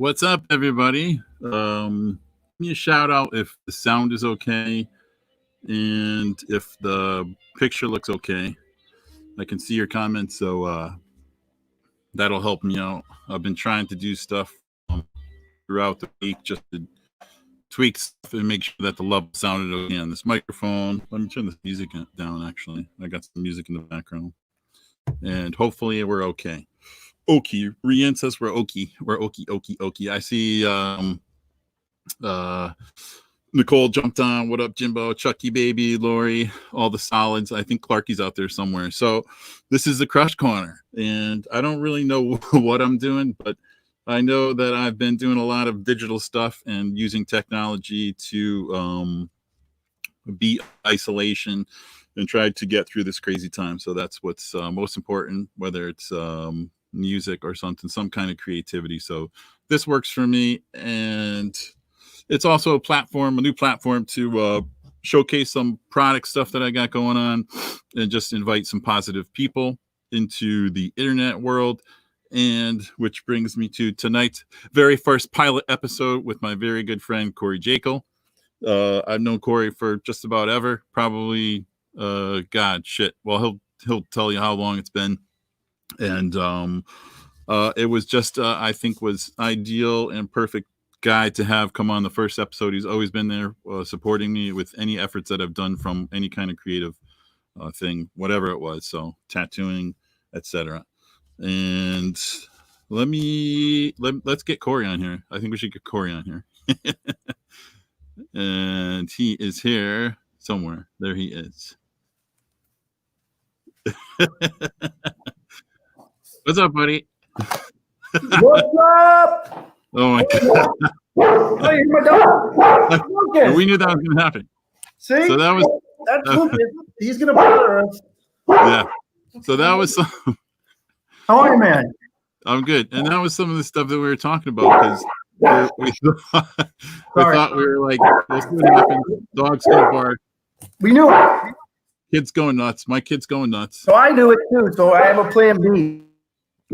What's up, everybody? Give me a shout out if the sound is okay and if the picture looks okay. I can see your comments, so that'll help me out. I've been trying to do stuff throughout the week just to tweak stuff and make sure that the level sounded okay on this microphone. Let me turn the music down, actually. I got some music in the background. And hopefully we're okay. Okie. Rian says we're okay. We're okay. I see Nicole jumped on. What up, Jimbo? Chucky baby, Lori, all the solids. I think Clarky's out there somewhere. So this is the Crush Corner. And I don't really know what I'm doing, but I know that I've been doing a lot of digital stuff and using technology to beat isolation and try to get through this crazy time. So that's what's most important, whether it's music or something, some kind of creativity. So this works for me, and it's also a new platform to showcase some product stuff that I got going on and just invite some positive people into the internet world. And which brings me to tonight's very first pilot episode with my very good friend Corey Jackel. I've known Corey for just about ever, probably well, he'll tell you how long it's been. And it was just I think was ideal and perfect guy to have come on the first episode. He's always been there supporting me with any efforts that I've done from any kind of creative thing, whatever it was. So tattooing, etc. And let's get Corey on here. I think we should get Corey on here. And he is here somewhere. There he is. What's up, buddy? What's up? Oh my god! Oh, you're my dog. Lucas. We knew that was going to happen. See, so that's Lucas. He's going to bother us. Yeah. So that was some. How are you, man? I'm good, and that was some of the stuff that we were talking about because we thought we were like, "We'll see what happens." Dogs gonna bark. We knew it. Kids going nuts. My kid's going nuts. So I knew it too. So I have a plan B.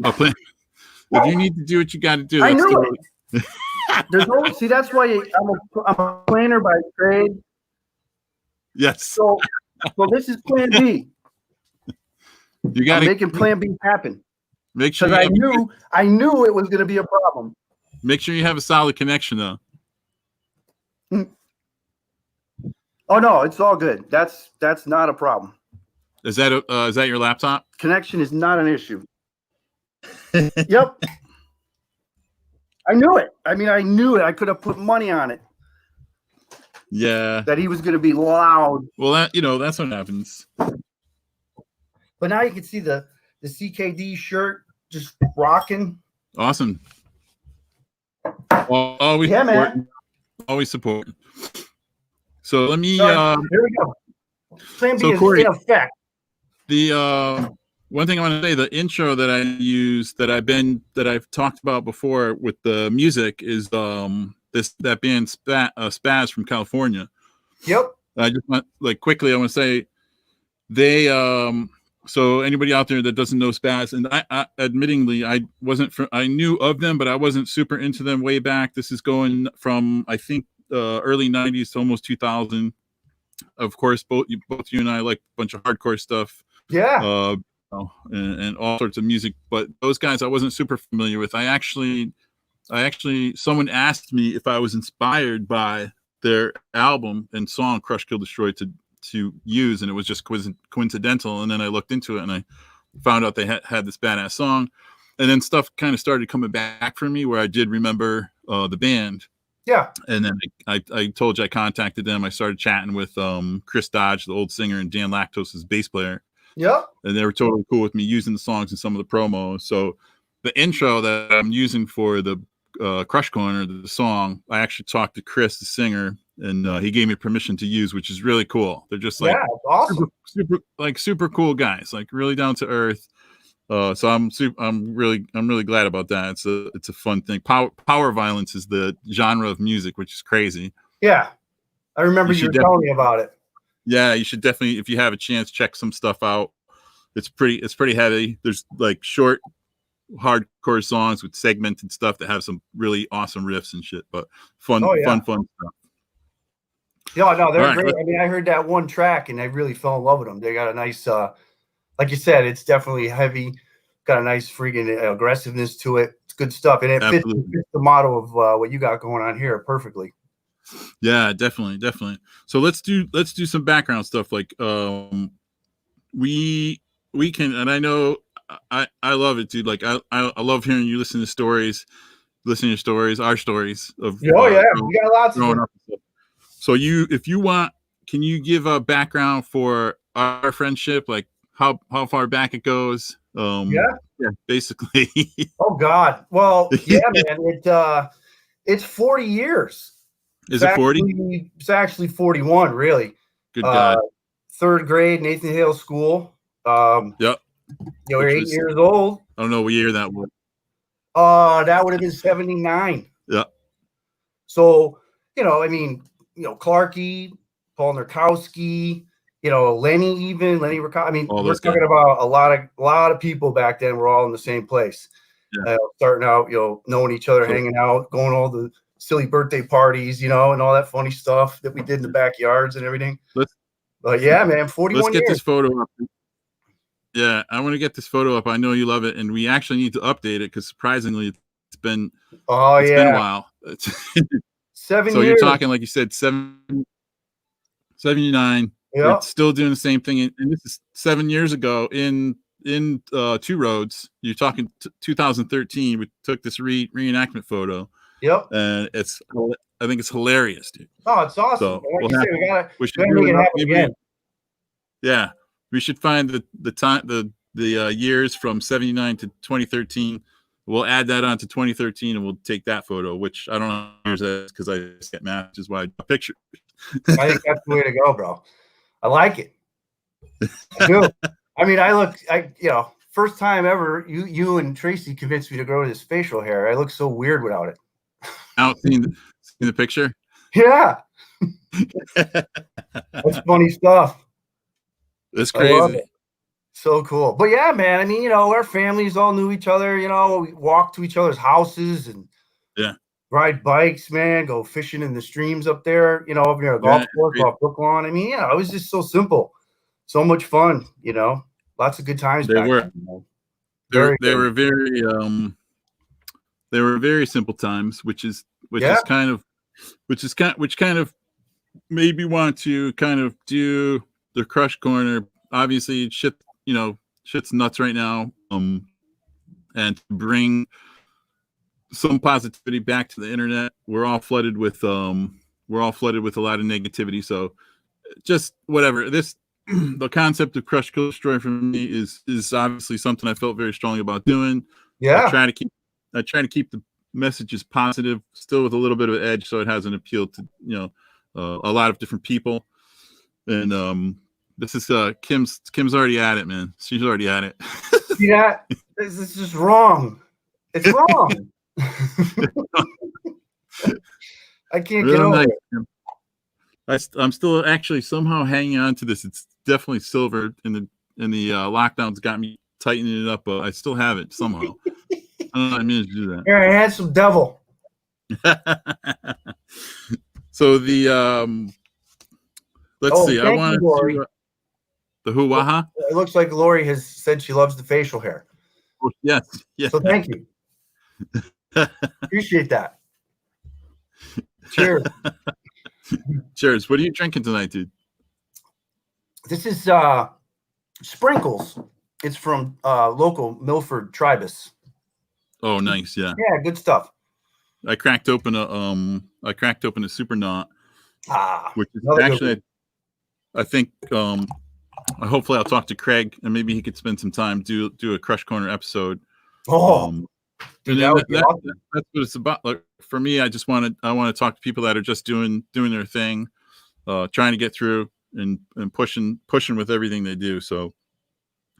A plan. If you need to do what you got to do, I knew it. There's no see. That's why I'm a planner by trade. Yes. So this is Plan B. You got to making Plan B happen. Make sure because I knew it was going to be a problem. Make sure you have a solid connection, though. Oh no, it's all good. That's not a problem. Is that your laptop? Connection is not an issue. Yep. I knew it. I mean, I knew it. I could have put money on it. Yeah. That he was going to be loud. Well, that's what happens. But now you can see the CKD shirt just rocking. Awesome. Well, always support. Man. Always support. So let me. Here we go. Plan B is Corey, in effect. The one thing I want to say, the intro that I use that I've talked about before with the music is that band Spaz from California. Yep. I just want quickly. I want to say they so anybody out there that doesn't know Spaz, and I admittingly I knew of them, but I wasn't super into them way back. This is going from I think early 90s to almost 2000. Of course, both you and I like a bunch of hardcore stuff. Yeah. And all sorts of music, but those guys I wasn't super familiar with. I actually someone asked me if I was inspired by their album and song Crush Kill Destroy to use, and it was just coincidental. And then I looked into it and I found out they had this badass song, and then stuff kind of started coming back for me where I did remember the band. Yeah. And then I told you I contacted them. I started chatting with Chris Dodge, the old singer, and Dan Lactose's bass player. Yep. And they were totally cool with me using the songs in some of the promos. So the intro that I'm using for the Crush Corner, the song, I actually talked to Chris, the singer, and he gave me permission to use, which is really cool. They're just awesome. super cool guys, really down to earth. So I'm really glad about that. It's a fun thing. Power violence is the genre of music, which is crazy. Yeah, I remember you were telling me about it. Yeah, you should definitely, if you have a chance, check some stuff out. It's pretty heavy. There's short hardcore songs with segmented stuff that have some really awesome riffs and shit. But fun stuff. Yeah, no, they're right, great. I mean, I heard that one track and I really fell in love with them. They got a nice, like you said, it's definitely heavy. Got a nice freaking aggressiveness to it. It's good stuff, and it fits the motto of what you got going on here perfectly. Yeah, definitely. So let's do some background stuff. Like we can, and I know I love it, dude. Like I love hearing you listen to stories, our stories of we got lots of them. So if you want, can you give a background for our friendship, like how far back it goes? Yeah, basically. Oh God. Well, yeah, man. It's 40 years. Is it 40? It's actually 41, really. Good God. 3rd grade, Nathan Hale School. Yep. You're 8 years old. I don't know what year that was. That would have been 79. Yeah. So, I mean, Clarky, Paul Nurkowski, Lenny Riccati. I mean, we're talking about a lot of people back then were all in the same place. Yeah. Starting out, knowing each other, hanging out, going to all the silly birthday parties, and all that funny stuff that we did in the backyards and everything. But yeah, man, 41 Let's get years. this photo up. Yeah, I want to get this photo up. I know you love it, and we actually need to update it because surprisingly, it's been a while. 7 years. So you're talking, like you said, 79. Yep. We're still doing the same thing, and this is 7 years ago in Two Roads. You're talking 2013. We took this reenactment photo. Yep. And I think it's hilarious, dude. Oh, it's awesome. So like you said, we gotta make it happen again. Yeah, we should find the time, the years from 79 to 2013. We'll add that on to 2013, and we'll take that photo. Which I don't know years that because I just get matches why I picture. I think that's the way to go, bro. I like it. I do. I mean, first time ever, you and Tracy convinced me to grow this facial hair. I look so weird without it. Out seen the picture? Yeah. That's funny stuff. That's crazy. So cool. But yeah, man, I mean, our families all knew each other, we walked to each other's houses and ride bikes, man, go fishing in the streams up there, up near a golf course off Brooklawn. I mean, it was just so simple. So much fun, lots of good times back then. They were very simple times, which kind of made me want to kind of do the Crush Corner. Obviously, shit's nuts right now. And bring some positivity back to the internet. We're all flooded with a lot of negativity. So just whatever. The concept of Crush, Kill, Destroy for me is obviously something I felt very strongly about doing. Yeah. I try to keep the messages positive, still with a little bit of edge, so it has an appeal to a lot of different people. And this is Kim's already at it, man. She's already at it. Yeah, this is just wrong. It's wrong. I can't get over it. I'm still actually somehow hanging on to this. It's definitely silver, in the lockdowns got me tightening it up, but I still have it somehow. I don't know how I managed to do that. You're a handsome devil. So the let's see. I want to the hoo-waha. It looks like Lori has said she loves the facial hair. Oh, yes. So thank you. Appreciate that. Cheers. Cheers. What are you drinking tonight, dude? This is Sprinkles. It's from local Milford Tribus. Oh, nice. Yeah. Yeah, good stuff. I cracked open a Super Knot. Which is actually, I think, hopefully I'll talk to Craig and maybe he could spend some time do a Crush Corner episode. Dude, that's what it's about. Like for me, I want to talk to people that are just doing their thing, trying to get through and pushing with everything they do. So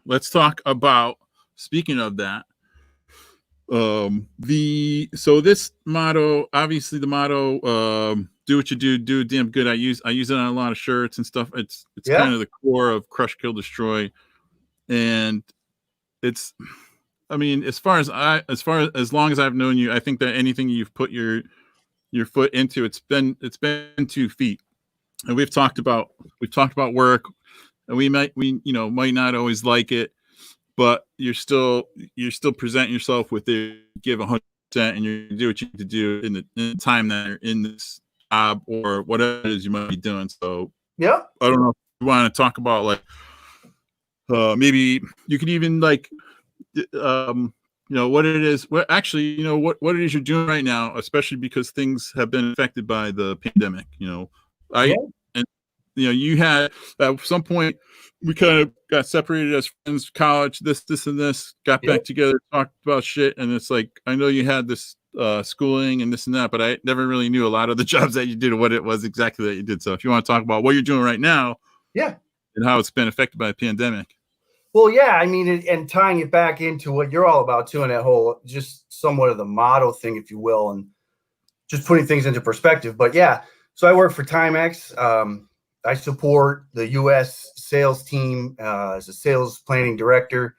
let's talk about, speaking of that, this motto, obviously the motto, do what you do damn good. I use it on a lot of shirts and stuff. It's kind of the core of Crush, Kill, Destroy, and it's I mean, as long as I've known you, I think that anything you've put your foot into, it's been 2 feet. And we've talked about work, and we might not always like it, but you're still presenting yourself with it, give 100%, and you do what you need to do in the time that you're in this job or whatever it is you might be doing. So Yeah. I don't know if you want to talk about like maybe you could even like what it is. What actually, what it is you're doing right now, especially because things have been affected by the pandemic. Yeah. And you had at some point we kind of got separated as friends, college, this and this, got Yeah. back together, talked about shit, and it's like I know you had this schooling and this and that, but I never really knew a lot of the jobs that you did or what it was exactly that you did. So if you want to talk about what you're doing right now, Yeah. and how it's been affected by the pandemic. Well, yeah, I mean, and tying it back into what you're all about too, and that whole just somewhat of the motto thing, if you will, and just putting things into perspective. But yeah, so I work for Timex. I support the U.S. sales team as a sales planning director.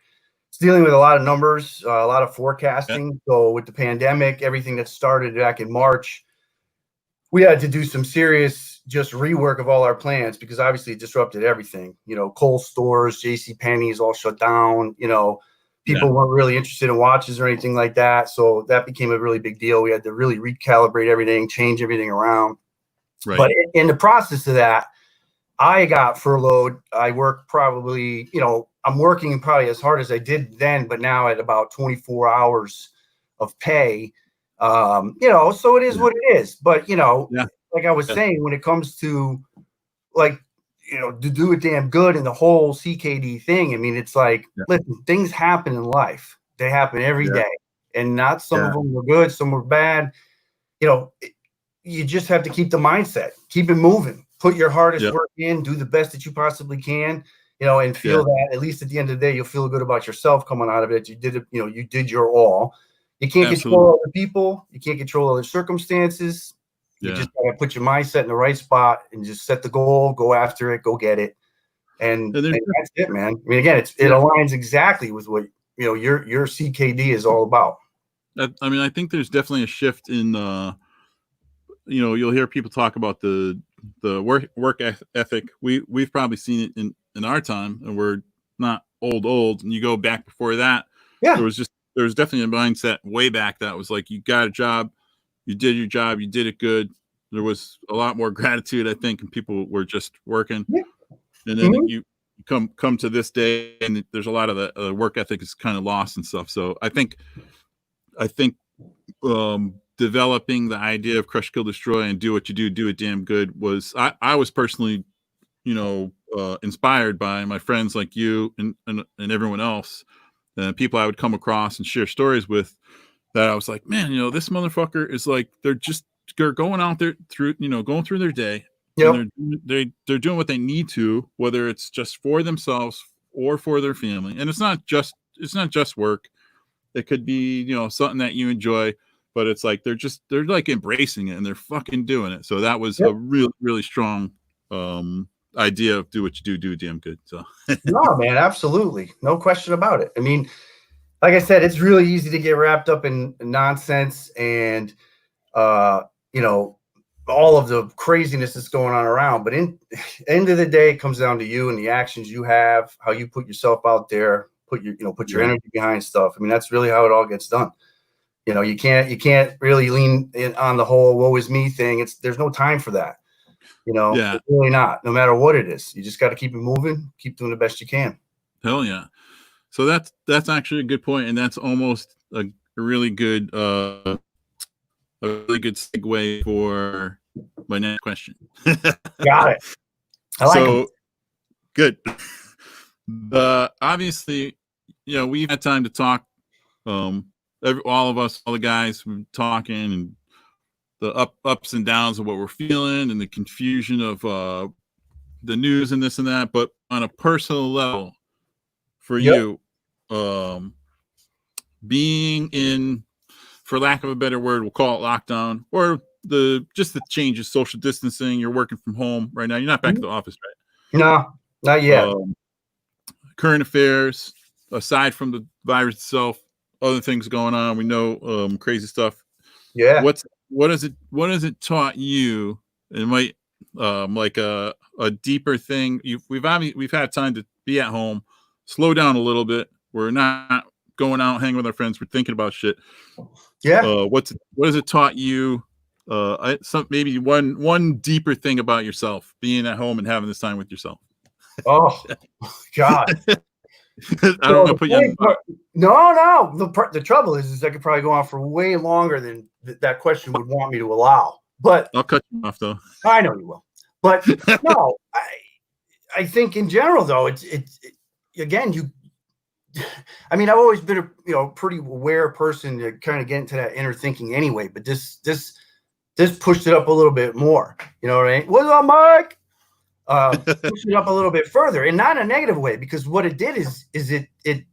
It's dealing with a lot of numbers, a lot of forecasting. Yeah. So with the pandemic, everything that started back in March, we had to do some serious just rework of all our plans because obviously it disrupted everything. Kohl's stores, J.C. Penney's all shut down. People weren't really interested in watches or anything like that. So that became a really big deal. We had to really recalibrate everything, change everything around. Right. But in the process of that, I got furloughed. I work probably, I'm working probably as hard as I did then, but now at about 24 hours of pay. So it is what it is. But, like I was saying, when it comes to like, to do it damn good in the whole CKD thing, I mean, it's like, listen, things happen in life. They happen every day. And not some of them were good, some were bad. You just have to keep the mindset, keep it moving, put your hardest work in, do the best that you possibly can, and feel that at least at the end of the day, you'll feel good about yourself coming out of it. You did it, you did your all. You can't control other people. You can't control other circumstances. You just gotta put your mindset in the right spot and just set the goal, go after it, go get it. And that's it, man. I mean, again, it aligns exactly with what, your CKD is all about. I mean, I think there's definitely a shift in, you'll hear people talk about the work ethic. We've probably seen it in our time, and we're not old. And you go back before that, there was definitely a mindset way back that was like, you got a job, you did your job, you did it good. There was a lot more gratitude, I think, and people were just working. And then you come to this day, and there's a lot of the work ethic is kind of lost and stuff. So I think developing the idea of crush, kill, destroy, and do what you do it damn good was I was personally, inspired by my friends like you and everyone else, and people I would come across and share stories with. That I was like, man, this motherfucker is like they're going out there going through their day. And they're doing what they need to, whether it's just for themselves or for their family. And it's not just work. It could be, something that you enjoy, but it's like they're like embracing it and they're fucking doing it. So that was a really, really strong idea of do what you do damn good. So no, man, absolutely. No question about it. I mean, like I said, it's really easy to get wrapped up in nonsense and all of the craziness that's going on around. But in end of the day, it comes down to you and the actions you have, how you put yourself out there, put your energy behind stuff. I mean, that's really how it all gets done. You can't really lean in on the whole woe is me thing. There's no time for that. It's really not, no matter what it is. You just got to keep it moving, keep doing the best you can. Hell yeah. So that's actually a good point, and that's almost a really good segue for my next question. Got it. I like it. Good. Obviously, we've had time to talk. All of us, all the guys, we've been talking, and the ups and downs of what we're feeling, and the confusion of the news and this and that. But on a personal level, for you, being in, for lack of a better word, we'll call it lockdown, or the changes, social distancing. You're working from home right now. You're not back to the office, right? No, not yet. Current affairs, aside from the virus itself, other things going on. We know crazy stuff. Yeah. What has it taught you? It might like a deeper thing. We've had time to be at home, slow down a little bit. We're not going out hanging with our friends. We're thinking about shit. Yeah. What has it taught you? Maybe one deeper thing about yourself, being at home and having this time with yourself. Oh God. I don't want to put you on the spot. No. The trouble is I could probably go on for way longer than that question would want me to allow. But I'll cut you off though. I know you will. But no, I think in general though, it's again, I mean, I've always been a pretty aware person to kind of get into that inner thinking anyway. But this pushed it up a little bit more. You know what I mean? What's up, Mike? Push it up a little bit further, and not in a negative way, because what it did is it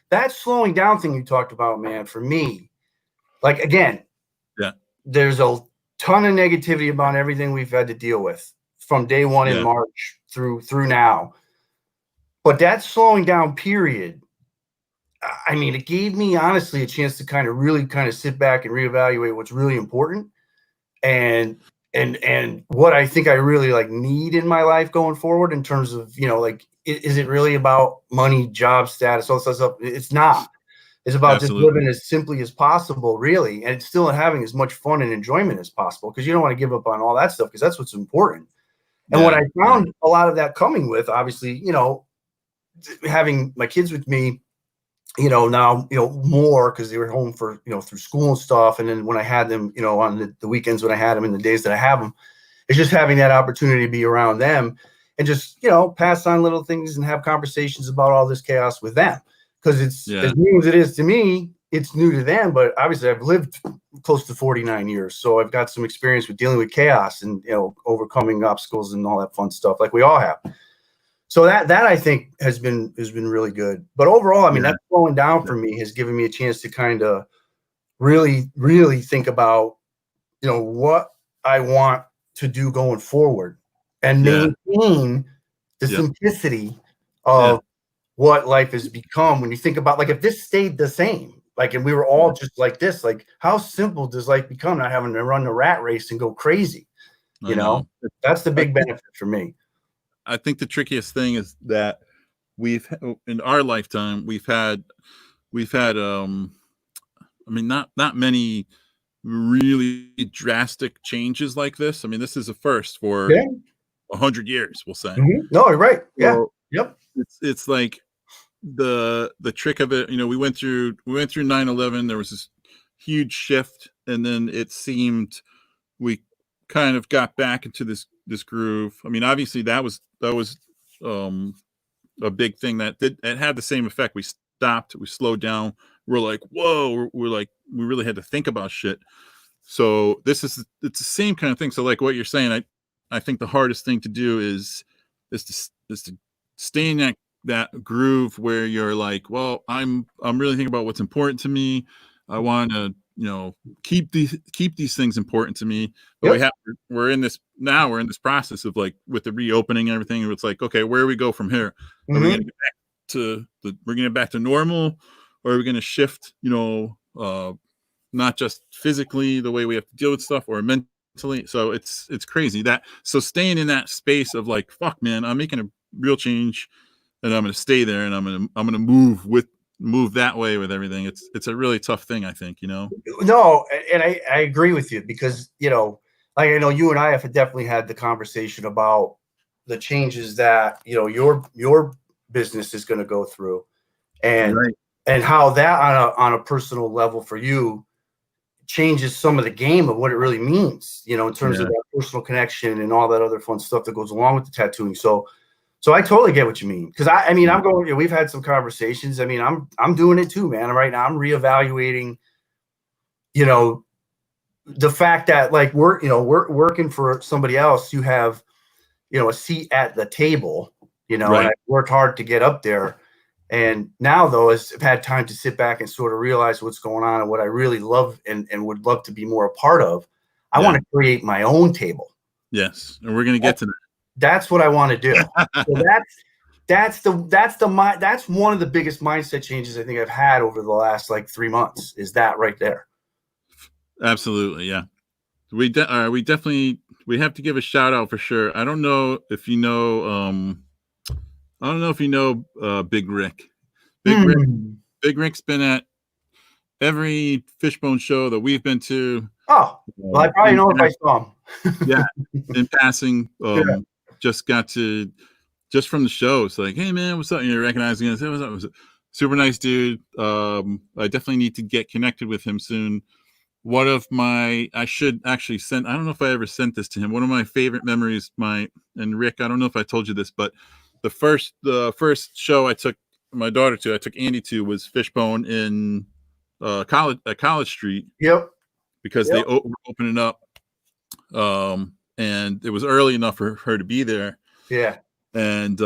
that slowing down thing you talked about, man, for me, like, again, yeah, there's a ton of negativity about everything we've had to deal with from day one in March through now. But that slowing down period, I mean, it gave me honestly a chance to really sit back and reevaluate what's really important and what I think I really need in my life going forward in terms of, like, is it really about money, job status, all that stuff? It's not. It's about just living as simply as possible, really, and still having as much fun and enjoyment as possible, because you don't want to give up on all that stuff, because that's what's important. And what I found a lot of that coming with, obviously, having my kids with me, now, more because they were home for, through school and stuff. And then when I had them, on the weekends, when I had them, and the days that I have them, it's just having that opportunity to be around them and just, pass on little things and have conversations about all this chaos with them. Because it's as new as it is to me, it's new to them. But obviously I've lived close to 49 years. So I've got some experience with dealing with chaos and, overcoming obstacles and all that fun stuff like we all have. So that I think has been really good. But overall, I mean, that slowing down for me has given me a chance to kind of really, really think about, what I want to do going forward and maintain the simplicity of what life has become. When you think about, like, if this stayed the same, like, and we were all just like this, like, how simple does life become, not having to run the rat race and go crazy? That's the big benefit for me. I think the trickiest thing is that in our lifetime, we've had I mean, not many really drastic changes like this. I mean, this is a first for 100 years, we'll say. No, you're right. So it's like the trick of it, we went through 9/11. There was this huge shift, and then it seemed we kind of got back into this groove. I mean, obviously that was a big thing that it had the same effect. We stopped, we slowed down. We're like, whoa, we're like, we really had to think about shit. So it's the same kind of thing. So like what you're saying, I think the hardest thing to do is to stay in that groove where you're like, well, I'm really thinking about what's important to me. I want to, keep these things important to me. But we're in this process of, like, with the reopening and everything. It's like, okay, where do we go from here? Are we going to get back to we're going to back to normal, or are we going to shift, not just physically the way we have to deal with stuff, or mentally? So it's crazy so staying in that space of, like, fuck, man, I'm making a real change, and I'm going to stay there, and I'm going to move that way with everything. It's a really tough thing, I think. No, and I agree with you, because like, I know you and I have definitely had the conversation about the changes that your business is going to go through, and how that on a personal level for you changes some of the game of what it really means, in terms of that personal connection and all that other fun stuff that goes along with the tattooing. So I totally get what you mean, because I mean, I'm going. We've had some conversations. I mean, I'm doing it too, man. Right now, I'm reevaluating. The fact that, like, we're working for somebody else. You have, a seat at the table. And I worked hard to get up there. And now, though, as I've had time to sit back and sort of realize what's going on and what I really love and would love to be more a part of, I want to create my own table. Yes, and we're going to get to that. That's what I want to do. So That's one of the biggest mindset changes I think I've had over the last like 3 months, is that right there. Absolutely, yeah. We definitely have to give a shout out for sure. I don't know if you know Big Rick. Big Rick's been at every Fishbone show that we've been to. Oh, well, I probably know if I saw him. Yeah, in passing, just from the show. It's like, hey man, what's up? You're recognizing us. Hey, what's up? Was super nice dude. I definitely need to get connected with him soon. One of my, I should actually send, I don't know if I ever sent this to him. One of my favorite memories, and Rick, I don't know if I told you this, but the first show I took my daughter to, I took Andy to, was Fishbone in College Street. Yep. Because they were opening up, and it was early enough for her to be there. Yeah. And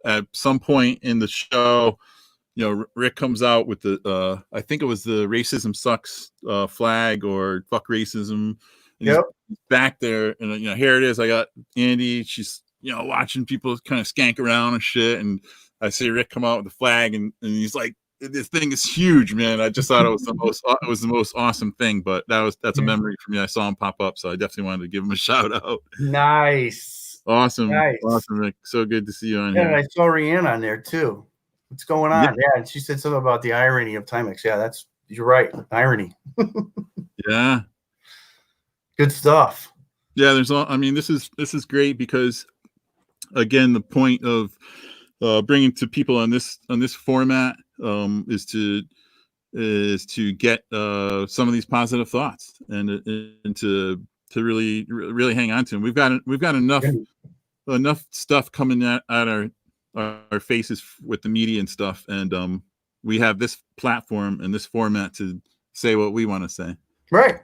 at some point in the show, Rick comes out with the I think it was the Racism Sucks flag, or fuck racism. And he's back there, and here it is. I got Andy. She's watching people kind of skank around and shit, and I see Rick come out with the flag, and he's like, this thing is huge, man. I just thought it was the most awesome thing. But that's a memory for me. I saw him pop up, so I definitely wanted to give him a shout out. Nice. Awesome, Rick. So good to see you on here. And I saw Rihanna on there too. What's going on? Yeah, and she said something about the irony of Timex. Yeah, you're right. Irony. Yeah. Good stuff. Yeah, this is great, because again, the point of bringing to people on this format is to get some of these positive thoughts and to really hang on to them. We've got enough stuff coming at our faces with the media and stuff, and we have this platform and this format to say what we want to say. Right.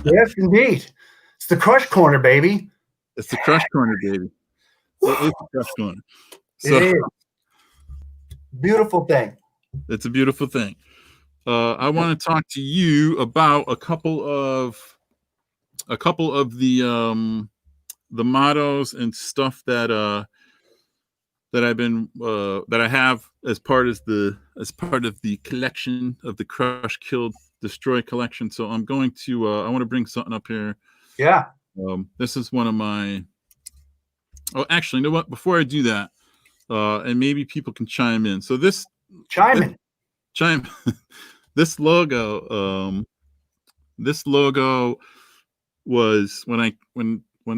Yes, indeed. It's the Crush Corner, baby. It's the Crush Corner, baby. It's the Crush Corner. So, it is. Beautiful thing. It's a beautiful thing. I want to talk to you about a couple of the mottos and stuff that I have as part of the collection of the Crush, Kill, Destroy collection. So I'm going to I want to bring something up here. Yeah. This is one of my. Oh, actually, you know what? Before I do that, and maybe people can chime in. So this this logo was when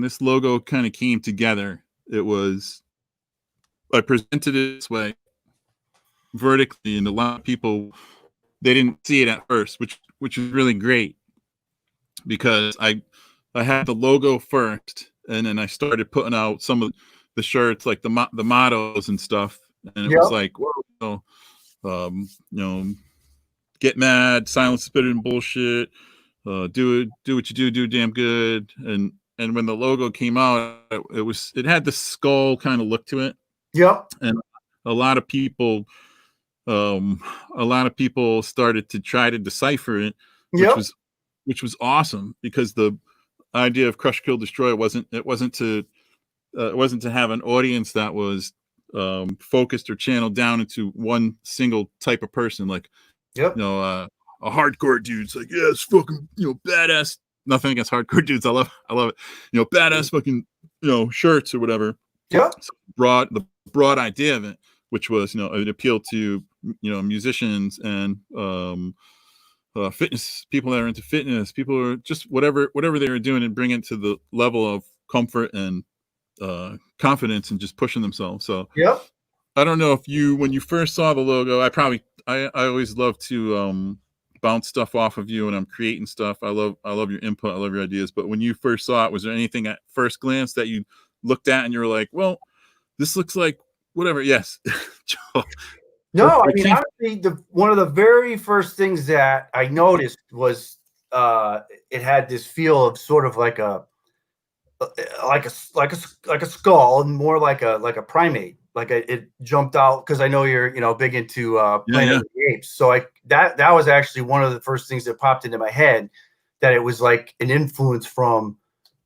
this logo kind of came together. It was, I presented it this way vertically, and a lot of people, they didn't see it at first, which is really great, because I had the logo first, and then I started putting out some of the shirts, like the mottos and stuff, and it was like, whoa, get mad, silence, spit and bullshit, do what you do damn good. And when the logo came out, it had this skull kind of look to it. Yep. And a lot of people started to try to decipher it, which was awesome, because the idea of Crush, Kill, Destroy wasn't to have an audience that was focused or channeled down into one single type of person, like a hardcore dude's like, yeah, it's fucking badass. Nothing against hardcore dudes, I love it. Badass fucking shirts or whatever. Yeah. So the broad idea of it, which was it appealed to musicians and fitness people that are into fitness, people who are just whatever they were doing, and bring it to the level of comfort and confidence and just pushing themselves. So I don't know if when you first saw the logo, I always love to bounce stuff off of you when I'm creating stuff. I love your input, I love your ideas. But when you first saw it, was there anything at first glance that you looked at and you were like, well, this looks like whatever? Yes. No, I mean, honestly, one of the very first things that I noticed was it had this feel of sort of like a skull, and more like a primate. Like it jumped out, because I know you're big into Planet of the Apes. So that was actually one of the first things that popped into my head, that it was like an influence from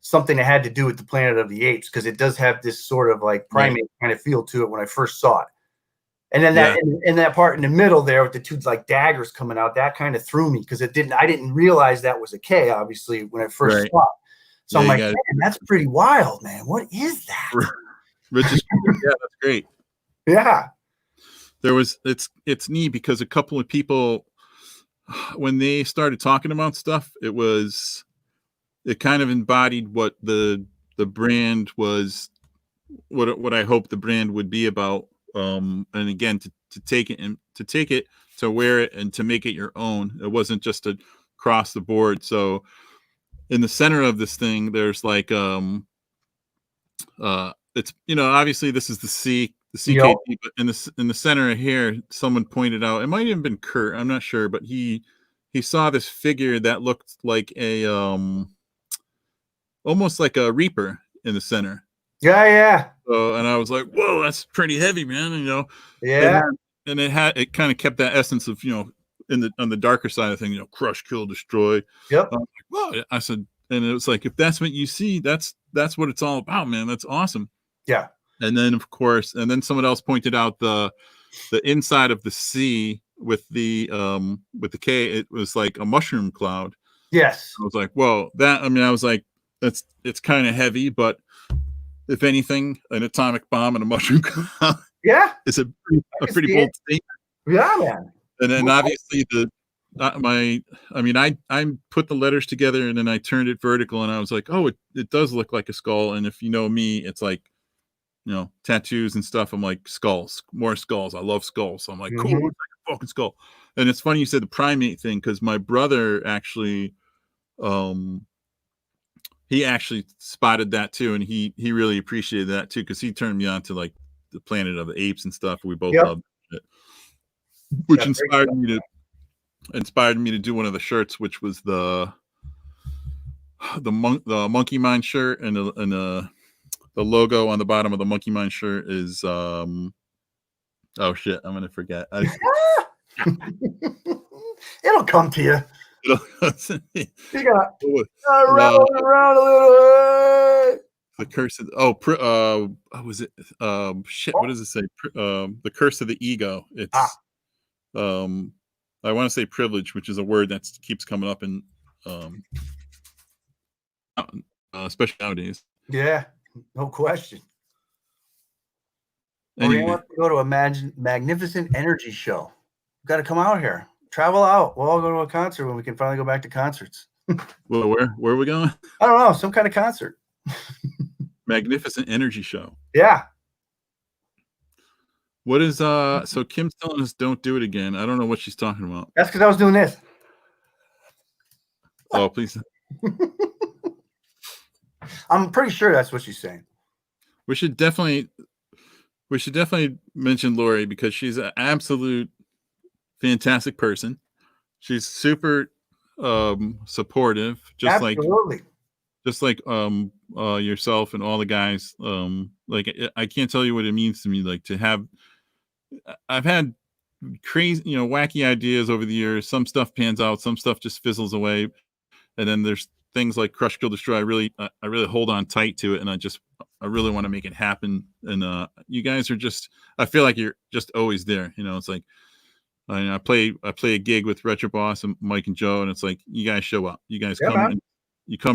something that had to do with the Planet of the Apes, because it does have this sort of like primate kind of feel to it when I first saw it. And then that in that part in the middle there with the two like daggers coming out, that kind of threw me because I didn't realize that was a K, obviously, when I first saw it. So I'm like, man, that's pretty wild, man. What is that? Which is yeah, that's great. Yeah. It's neat because a couple of people, when they started talking about stuff, it kind of embodied what the brand was, what I hope the brand would be about. And again, to take it, to wear it, and to make it your own. It wasn't just across the board. So in the center of this thing, there's like it's, obviously this is the CKT, but in the center here, someone pointed out, it might have been Kurt, I'm not sure, but he saw this figure that looked like a almost like a Reaper in the center. Yeah. And I was like, whoa, that's pretty heavy, man. Yeah. And it kind of kept that essence of, on the darker side of things, crush, kill, destroy. Yep. Like, whoa. I said, and it was like, if that's what you see, that's what it's all about, man. That's awesome. Yeah. And then of course, someone else pointed out the inside of the C with the K, it was like a mushroom cloud. Yes. I was like, whoa, I was like, it's kind of heavy, but if anything, an atomic bomb and a mushroom cloud is a pretty bold statement. Yeah, man. And then obviously I put the letters together and then I turned it vertical and I was like, oh, it does look like a skull. And if you know me, it's like, tattoos and stuff. I'm like, skulls, more skulls. I love skulls. So I'm like, cool, looks like a fucking skull. And it's funny you said the primate thing, because my brother actually, he actually spotted that too, and he really appreciated that too, because he turned me on to like the Planet of the Apes and stuff. We both loved it, which inspired me to do one of the shirts, which was the Monkey Mind shirt, and the logo on the bottom of the Monkey Mind shirt is oh shit, I'm gonna forget. It'll come to you. You got around a little. The curse of what was it? Shit, what does it say? The curse of the ego. It's I want to say privilege, which is a word that keeps coming up in especially nowadays. Yeah, no question. Anyway. We're going to go to a magnificent energy show. We've got to come out here. Travel out. We'll all go to a concert when we can finally go back to concerts. Well, where are we going? I don't know. Some kind of concert. Magnificent energy show. Yeah. What is so Kim's telling us don't do it again. I don't know what she's talking about. That's because I was doing this. Oh, please. I'm pretty sure that's what she's saying. We should definitely mention Lori, because she's an absolute fantastic person. She's super supportive, just absolutely. like yourself and all the guys. Like, I can't tell you what it means to me, like, to have. I've had crazy, wacky ideas over the years. Some stuff pans out, some stuff just fizzles away, and then there's things like Crush, Kill, Destroy. I really hold on tight to it, and I really want to make it happen. And you guys are just, I feel like you're just always there. It's like, I play a gig with Retro Boss and Mike and Joe, and it's like, you guys show up, you guys come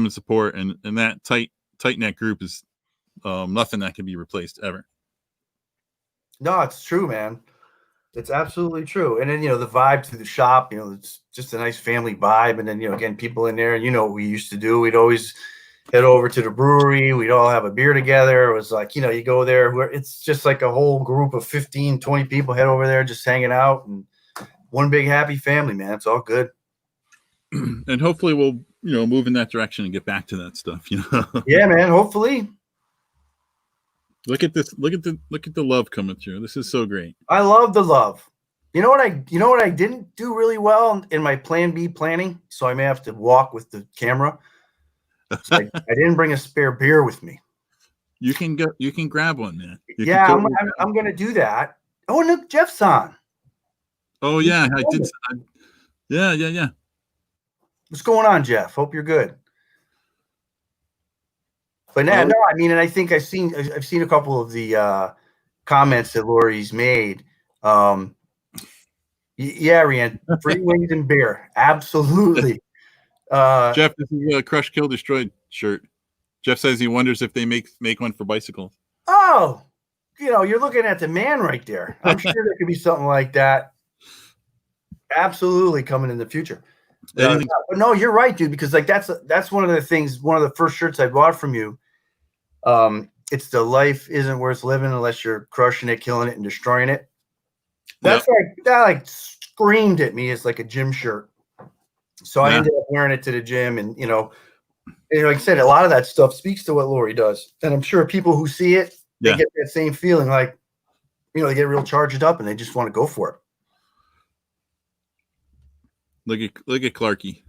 and support, and that tight knit group is nothing that can be replaced ever. No, it's true, man. It's absolutely true. And then, the vibe to the shop, it's just a nice family vibe. And then, again, people in there, what we used to do, we'd always head over to the brewery. We'd all have a beer together. It was like, you go there where it's just like a whole group of 15, 20 people head over there, just hanging out, and one big happy family, man. It's all good. And hopefully we'll, move in that direction and get back to that stuff, Yeah, man. Hopefully. Look at this. Look at the love coming through. This is so great. I love the love. You know what I didn't do really well in my Plan B planning, so I may have to walk with the camera. I didn't bring a spare beer with me. You can grab one, man. I'm going to do that. Oh, and look, Jeff's on. Oh yeah, I did. Yeah. What's going on, Jeff? Hope you're good. But no, I mean, and I think I've seen a couple of the comments that Lori's made. Yeah, Rian, free wings and beer, absolutely. Jeff, this is a Crush Kill Destroyed shirt. Jeff says he wonders if they make one for bicycles. Oh, you're looking at the man right there. I'm sure there could be something like that. Absolutely coming in the future. But no, you're right, dude. Because like that's one of the things. One of the first shirts I bought from you. It's the life isn't worth living unless you're crushing it, killing it, and destroying it. That's that screamed at me as like a gym shirt. So I ended up wearing it to the gym, and like I said, a lot of that stuff speaks to what Lori does, and I'm sure people who see it, they get that same feeling, like they get real charged up and they just want to go for it. Look at Clarky.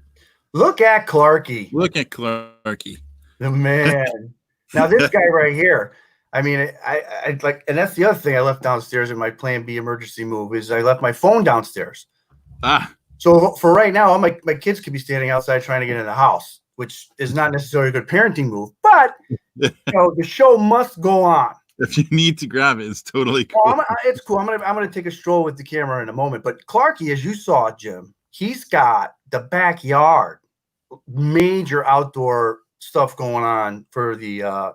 Look at Clarky. Look at Clarky. The man. Now this guy right here. I mean, I like, and that's the other thing I left downstairs in my Plan B emergency move is I left my phone downstairs. So for right now, my kids could be standing outside trying to get in the house, which is not necessarily a good parenting move, but the show must go on. If you need to grab it, it's totally cool. It's cool. I'm gonna take a stroll with the camera in a moment. But Clarky, as you saw, Jim, he's got the backyard, major outdoor stuff going on for the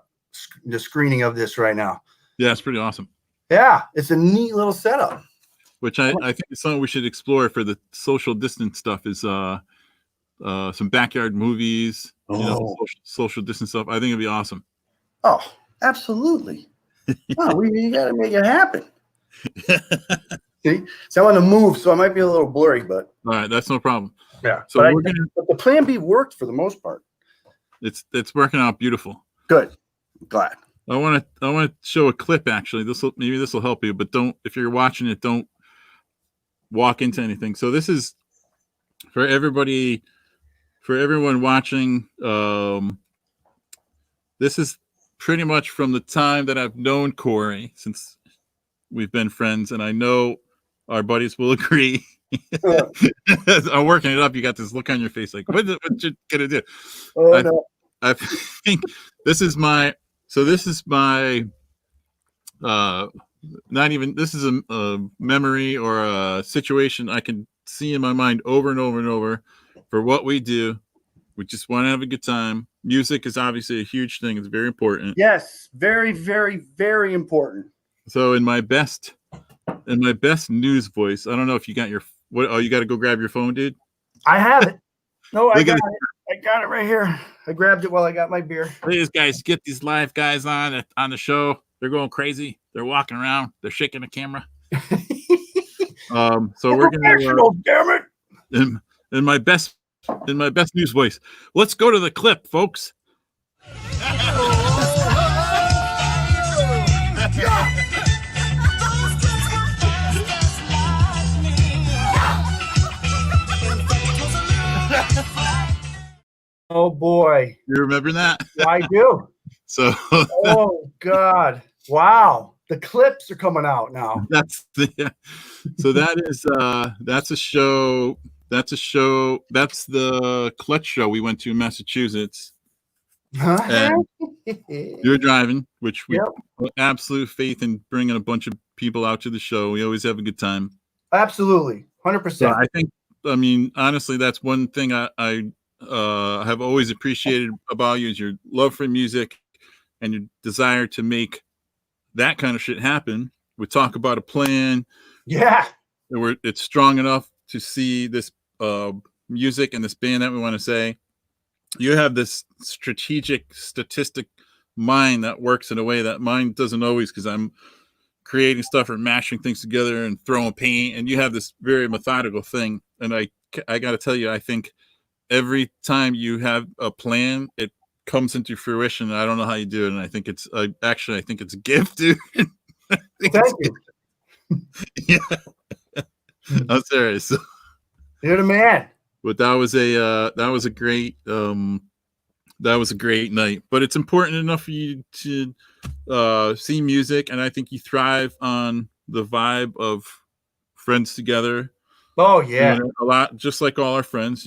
screening of this right now. Yeah, it's pretty awesome. Yeah, it's a neat little setup. Which I think is something we should explore for the social distance stuff is some backyard movies, social distance stuff. I think it'd be awesome. Oh, absolutely. You got to make it happen. See, so I'm on the move, so I might be a little blurry, but all right, that's no problem. Yeah, so but the Plan B worked for the most part. It's working out beautiful. Good, glad. I want to show a clip actually. Maybe this will help you, but if you're watching it, don't walk into anything. So this is for everybody, for everyone watching. This is pretty much from the time that I've known Corey, since we've been friends, and I know our buddies will agree. I'm working it up. You got this look on your face, like what you gonna do? Oh no! I think this is my. So this is my. Not even. This is a memory or a situation I can see in my mind over and over and over. For what we do, we just want to have a good time. Music is obviously a huge thing. It's very important. Yes, very, very, very important. So in my best news voice, I don't know if you got your you got to go grab your phone, dude. I have it. No, I got it. I got it right here. I grabbed it while I got my beer. Please, guys, get these live guys on the show. They're going crazy. They're walking around. They're shaking the camera. So we're gonna damn it. In my best news voice. Let's go to the clip, folks. Oh boy. You remember that? I do. So oh God. Wow. The clips are coming out now. That's the show. That's the Clutch show we went to in Massachusetts. And you're driving, which we put absolute faith in bringing a bunch of people out to the show. We always have a good time. Absolutely. 100%. So I mean, honestly, that's one thing I have always appreciated about you is your love for music and your desire to make that kind of shit happen. We talk about a plan. Yeah. It's strong enough to see this music and this band that we want to say. You have this statistic mind that works in a way that mine doesn't always, because I'm creating stuff or mashing things together and throwing paint, and you have this very methodical thing. And I got to tell you, I think every time you have a plan, it comes into fruition. I don't know how you do it, and I think it's I think it's a gift, dude. Thank you. Yeah, I'm serious. You're the man. But that was a great night. But it's important enough for you to see music, and I think you thrive on the vibe of friends together. Oh yeah, a lot, just like all our friends,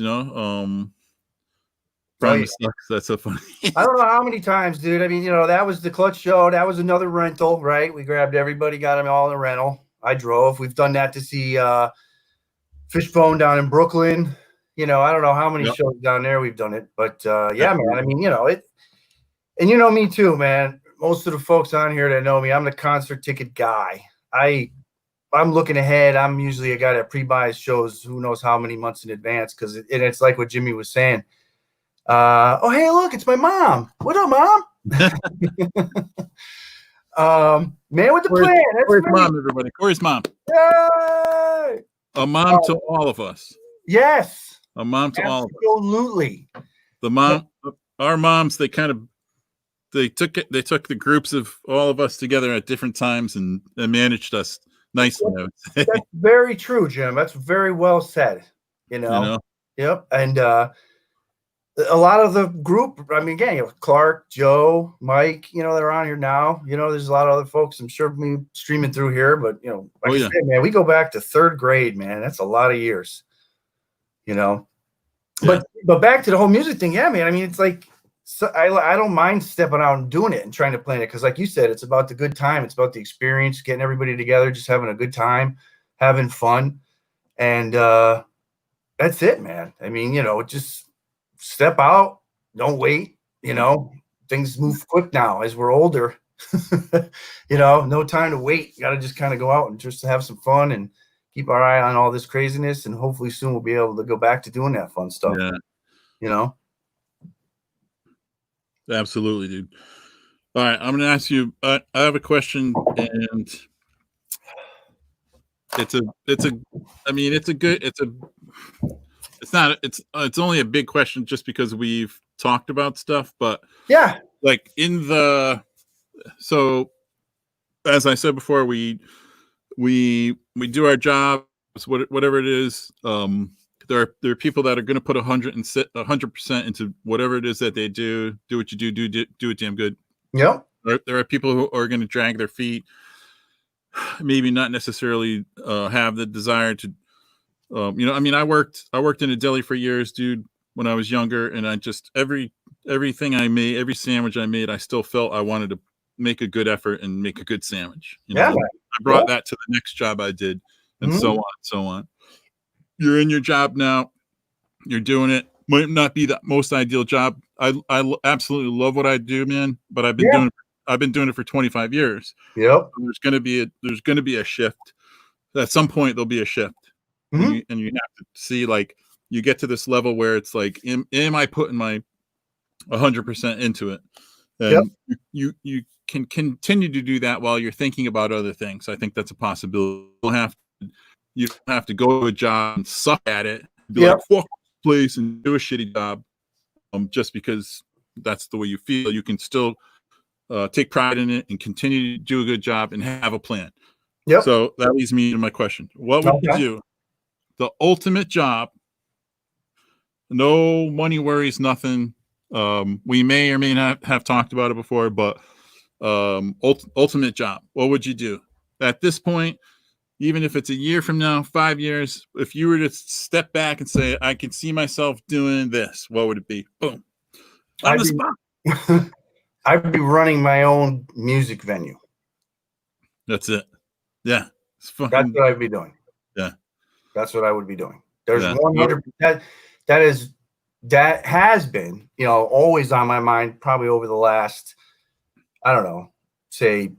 Primus sucks. That's so funny. I don't know how many times, dude. I mean, that was the Clutch show. That was another rental, right? We grabbed everybody, got them all in a rental. I drove. We've done that to see Fishbone down in Brooklyn. I don't know how many shows down there we've done it, but yeah, man. I mean, it, and me too, man. Most of the folks on here that know me, I'm the concert ticket guy. I'm looking ahead. I'm usually a guy that pre-buys shows who knows how many months in advance, because it's like what Jimmy was saying. Oh, hey, look, it's my mom. What up, Mom? Man with the plan. Corey's mom, everybody. Corey's mom. Yay! A mom to all of us. Yes. A mom to all of us. Absolutely. The mom, our moms, they took the groups of all of us together at different times and managed us nicely. I would say. That's very true, Jim. That's very well said. Yep. And a lot of the group, I mean, again, Clark, Joe, Mike, they're on here now. There's a lot of other folks, I'm sure, me streaming through here, but I said, man, we go back to third grade, man. That's a lot of years. But back to the whole music thing, yeah, man. I mean, it's like, so I don't mind stepping out and doing it and trying to plan it, because like you said, it's about the good time, it's about the experience, getting everybody together, just having a good time, having fun, and that's it, man. I mean, just step out, don't wait. Things move quick now as we're older. No time to wait. You got to just kind of go out and just have some fun and keep our eye on all this craziness, and hopefully soon we'll be able to go back to doing that fun stuff. Absolutely, dude. All right, I'm going to ask you. I have a question, and it's only a big question just because we've talked about stuff, but yeah, like so as I said before, we do our jobs, whatever it is. There are people that are going to put 100% into whatever it is that they do. Do what you do it damn good. Yep. There are people who are going to drag their feet, maybe not necessarily have the desire to. I mean, I worked in a deli for years, dude, when I was younger, and I just everything I made, every sandwich I made, I still felt I wanted to make a good effort and make a good sandwich. I brought that to the next job I did, and so on and so on. You're in your job now, you're doing it. Might not be the most ideal job. I absolutely love what I do, man, but I've been doing it for 25 years. Yep. So there's going to be a shift. At some point there'll be a shift. And you have to see, like, you get to this level where it's like, am I putting my 100% into it? And you can continue to do that while you're thinking about other things. I think that's a possibility. You don't have to go to a job and suck at it, be like, fuck this place, and do a shitty job just because that's the way you feel. You can still take pride in it and continue to do a good job and have a plan. So that leads me to my question. What would you do? The ultimate job, no money worries, nothing. We may or may not have talked about it before, but ultimate job, what would you do at this point? Even if it's a year from now, 5 years, if you were to step back and say, I can see myself doing this, what would it be? Boom. On the spot. I'd be running my own music venue. That's it. Yeah. That's what I'd be doing. Yeah. That's what I would be doing. There's 100%. That has been, always on my mind, probably over the last, I don't know, say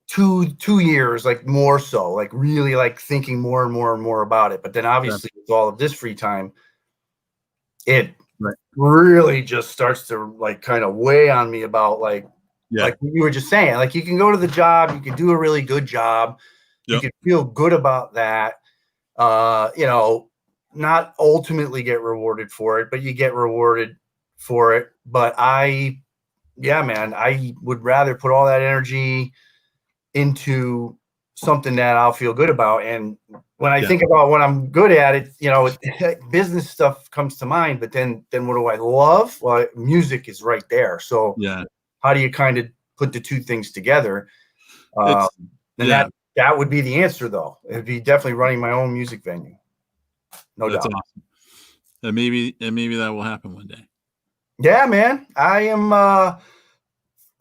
2 years, like more so, like really like thinking more and more and more about it. But then obviously with all of this free time, it really just starts to like kind of weigh on me about like you were just saying, like you can go to the job, you can do a really good job, you can feel good about that, not ultimately get rewarded for it, but you get rewarded for it. But I would rather put all that energy into something that I'll feel good about. And when I think about what I'm good at, it, business stuff comes to mind, but then what do I love? Well, music is right there. So how do you kind of put the two things together? That would be the answer though. It'd be definitely running my own music venue. No doubt. Awesome. And maybe that will happen one day. Yeah, man.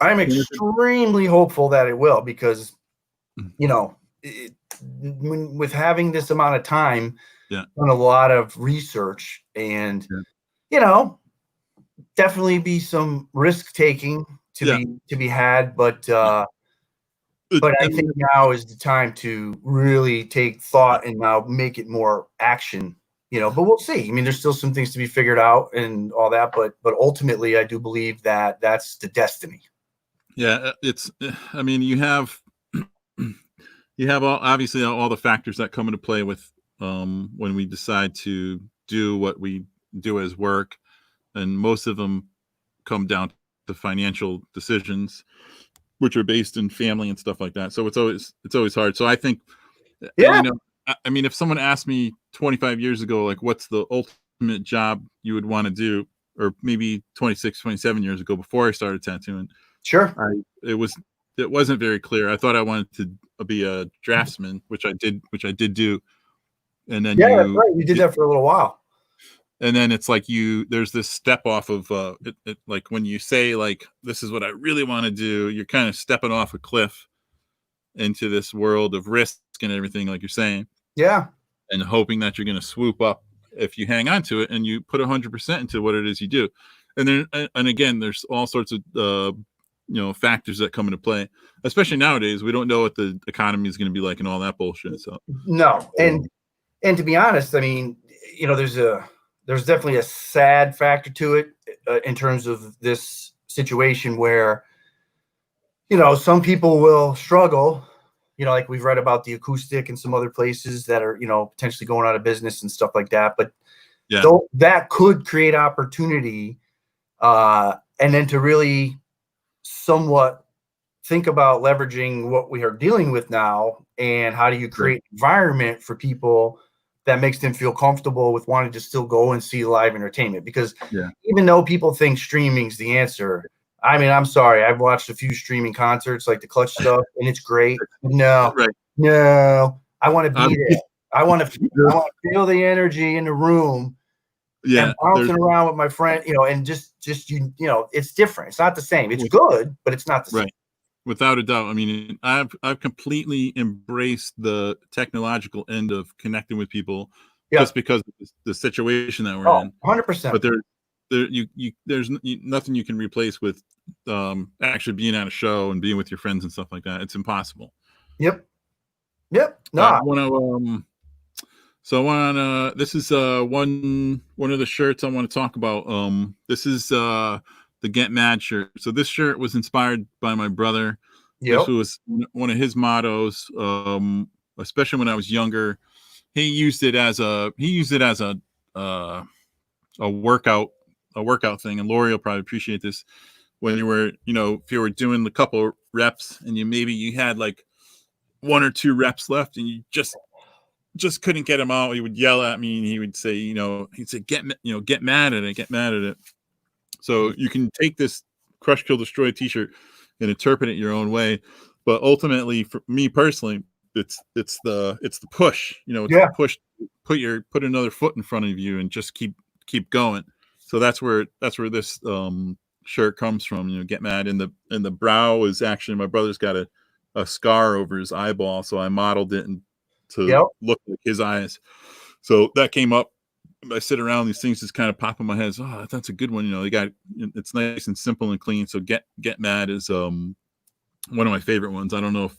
I'm extremely hopeful that it will, because, you know, with having this amount of time, Yeah. done a lot of research, and, Yeah. you know, definitely be some risk taking to Yeah. be had, but I think now is the time to really take thought and now make it more action, but we'll see. I mean, there's still some things to be figured out and all that, but ultimately I do believe that that's the destiny. Yeah, I mean, you have obviously all the factors that come into play with when we decide to do what we do as work, and most of them come down to financial decisions, which are based in family and stuff like that. So it's always hard. So I think, Yeah, I mean, if someone asked me 25 years ago, like, what's the ultimate job you would want to do, or maybe 26, 27 years ago before I started tattooing, sure. I it was it wasn't very clear. I thought I wanted to be a draftsman, which I did do, and then Yeah, that's right. You did that for a little while. and then it's like there's this step off of like when you say like this is what I really want to do, you're kind of stepping off a cliff into this world of risk and everything, like you're saying, Yeah. and hoping that you're going to swoop up if you hang on to it and you put 100% into what it is you do. And then and again, there's all sorts of factors that come into play, especially nowadays. We don't know what the economy is going to be like and all that bullshit. So No. And to be honest, I mean, there's definitely a sad factor to it, in terms of this situation where, some people will struggle, like we've read about the acoustic and some other places that are, potentially going out of business and stuff like that. But yeah, though that could create opportunity, and then to really somewhat think about leveraging what we are dealing with now, and how do you right, create environment for people that makes them feel comfortable with wanting to still go and see live entertainment. Because yeah, even though people think streaming's the answer, I mean, I'm sorry, I've watched a few streaming concerts like the Clutch stuff, and it's great. No, right. no, I want to be there. I want to There's, feel the energy in the room and yeah, there's bouncing around with my friend, and just it's different. It's not the same. It's good, but it's not the same. right. Without a doubt. I mean, I've completely embraced the technological end of connecting with people Yeah. just because of the situation that we're Oh, in. 100%. But there's nothing you can replace with actually being at a show and being with your friends and stuff like that. It's impossible. Yep. Yep. I No. want to so I want this is one of the shirts I want to talk about. This is the Get Mad shirt. So this shirt was inspired by my brother. This Yep. was one of his mottos, especially when I was younger. He used it as uh, a workout thing. And Lori will probably appreciate this when you were, if you were doing a couple reps and you had like one or two reps left and you just couldn't get him out. He would yell at me and he would say, he'd say, get mad at it, get mad at it. So you can take this Crush, Kill, Destroy t-shirt and interpret it your own way. But ultimately, for me personally, it's the push. It's Yeah. the push. Put another foot in front of you and just keep going. So that's where this shirt comes from. Get mad. And the brow is actually my brother's got a scar over his eyeball, so I modeled it to Yep. look like his eyes. So that came up. I sit around, these things just kind of pop in my head. So, oh, that's a good one. It's nice and simple and clean. So get mad is one of my favorite ones. I don't know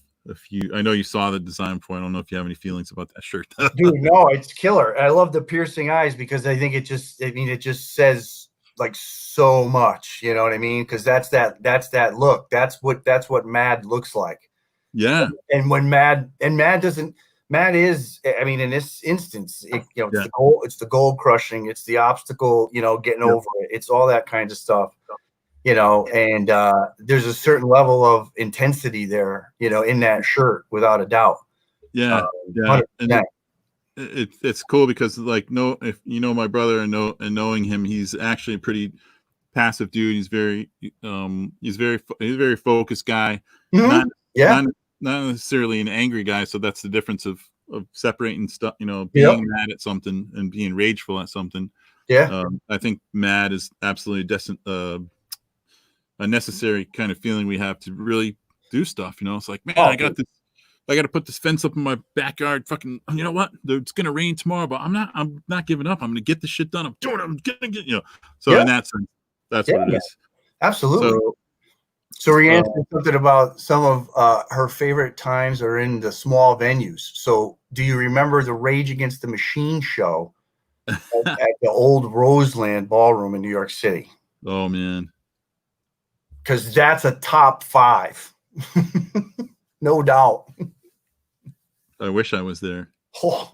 I know you saw the design before. I don't know if you have any feelings about that shirt. Dude, no, it's killer. I love the piercing eyes because I think it just says like so much. You know what I mean? Because that's that look. That's what mad looks like. Yeah. And when mad doesn't, mad is, I mean, in this instance, Yeah. it's the goal crushing, it's the obstacle, getting over it. It's all that kind of stuff, and there's a certain level of intensity there, in that shirt, without a doubt. Yeah. Yeah. And it's cool because if my brother and knowing him, he's actually a pretty passive dude. He's very focused guy. Mhm. Yeah. Not necessarily an angry guy. So that's the difference of separating stuff, Yep. being mad at something and being rageful at something. Yeah. I think mad is absolutely a necessary kind of feeling we have to really do stuff. It's like, man, I got to put this fence up in my backyard. Fucking, you know what? It's going to rain tomorrow, but I'm not giving up. I'm going to get this shit done. I'm doing it. I'm going to get, So in that sense, that's what it is. Absolutely. So Rianne said something about some of her favorite times are in the small venues. So do you remember the Rage Against the Machine show at the old Roseland Ballroom in New York City? Oh, man. Because that's a top 5. No doubt. I wish I was there. Oh,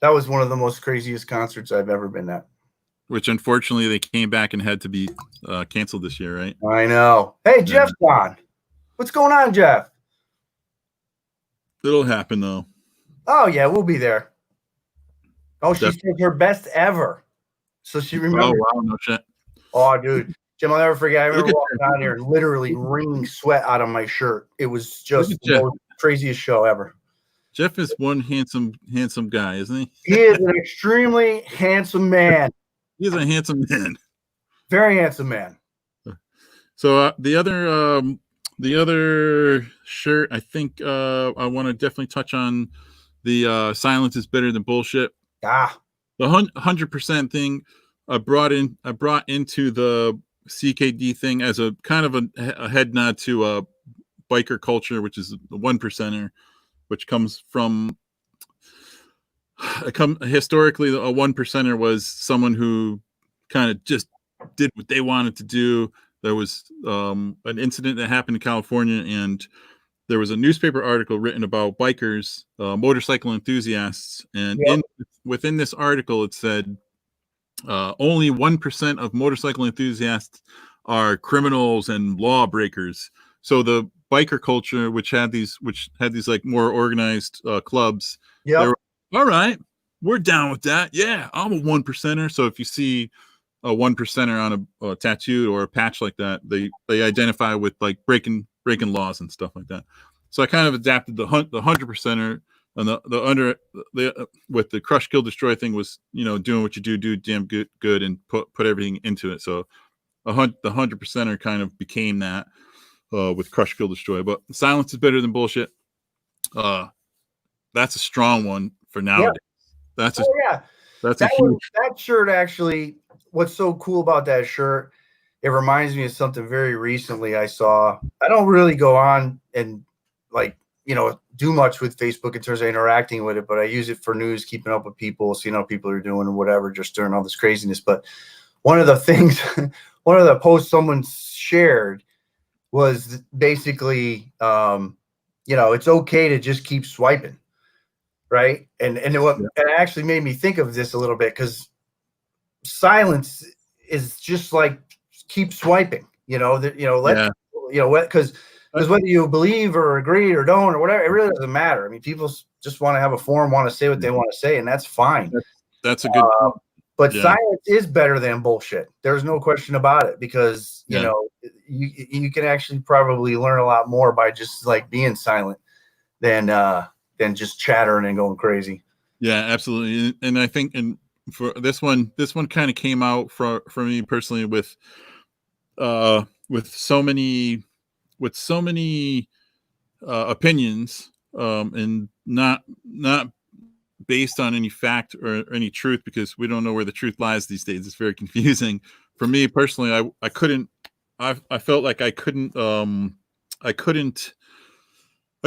that was one of the most craziest concerts I've ever been at. Which, unfortunately, they came back and had to be canceled this year, right? I know. Hey, Jeff's on. What's going on, Jeff? It'll happen, though. Oh, yeah, we'll be there. Oh, she said her best ever. So she remembers. Oh, wow, no shit. Oh, dude. Jim, I'll never forget. I remember walking down here and literally wringing sweat out of my shirt. It was just the most craziest show ever. Jeff is one handsome guy, isn't he? He is an extremely handsome man. He is a handsome man. Very handsome man. So the other shirt, I think I want to definitely touch on the silence is better than bullshit. The 100% thing I brought into the CKD thing as a kind of a head nod to biker culture, which is the 1%er, which comes from historically a 1%er was someone who kind of just did what they wanted to do. There was an incident that happened in California, and there was a newspaper article written about bikers, motorcycle enthusiasts, and within this article it said only 1% of motorcycle enthusiasts are criminals and lawbreakers. So the biker culture, which had these like more organized clubs, they were, all right, we're down with that. Yeah, I'm a 1%er. So if you see a 1%er on a tattoo or a patch like that, they identify with like breaking laws and stuff like that. So I kind of adapted the 100%er, and the with the crush, kill, destroy thing was, doing what you do damn good and put everything into it. So the 100%er kind of became that with crush, kill, destroy. But silence is better than bullshit. That's a strong one for nowadays. That's a huge. That shirt actually. What's so cool about that shirt? It reminds me of something very recently I saw. I don't really go on and do much with Facebook in terms of interacting with it, but I use it for news, keeping up with people, seeing how people are doing and whatever, just during all this craziness. But one of the things, one of the posts someone shared was basically, it's okay to just keep swiping, right? And it actually made me think of this a little bit, because silence is just like keep swiping, because whether you believe or agree or don't or whatever, it really doesn't matter. I mean, people just want to have a forum, want to say what they want to say, and that's fine. That's a good point. But silence is better than bullshit. There's no question about it, because you can actually probably learn a lot more by just like being silent than just chattering and going crazy. Yeah, absolutely. And I think, and for this one kind of came out for me personally with so many opinions, and not based on any fact or any truth, because we don't know where the truth lies these days. It's very confusing. For me personally, I felt like I couldn't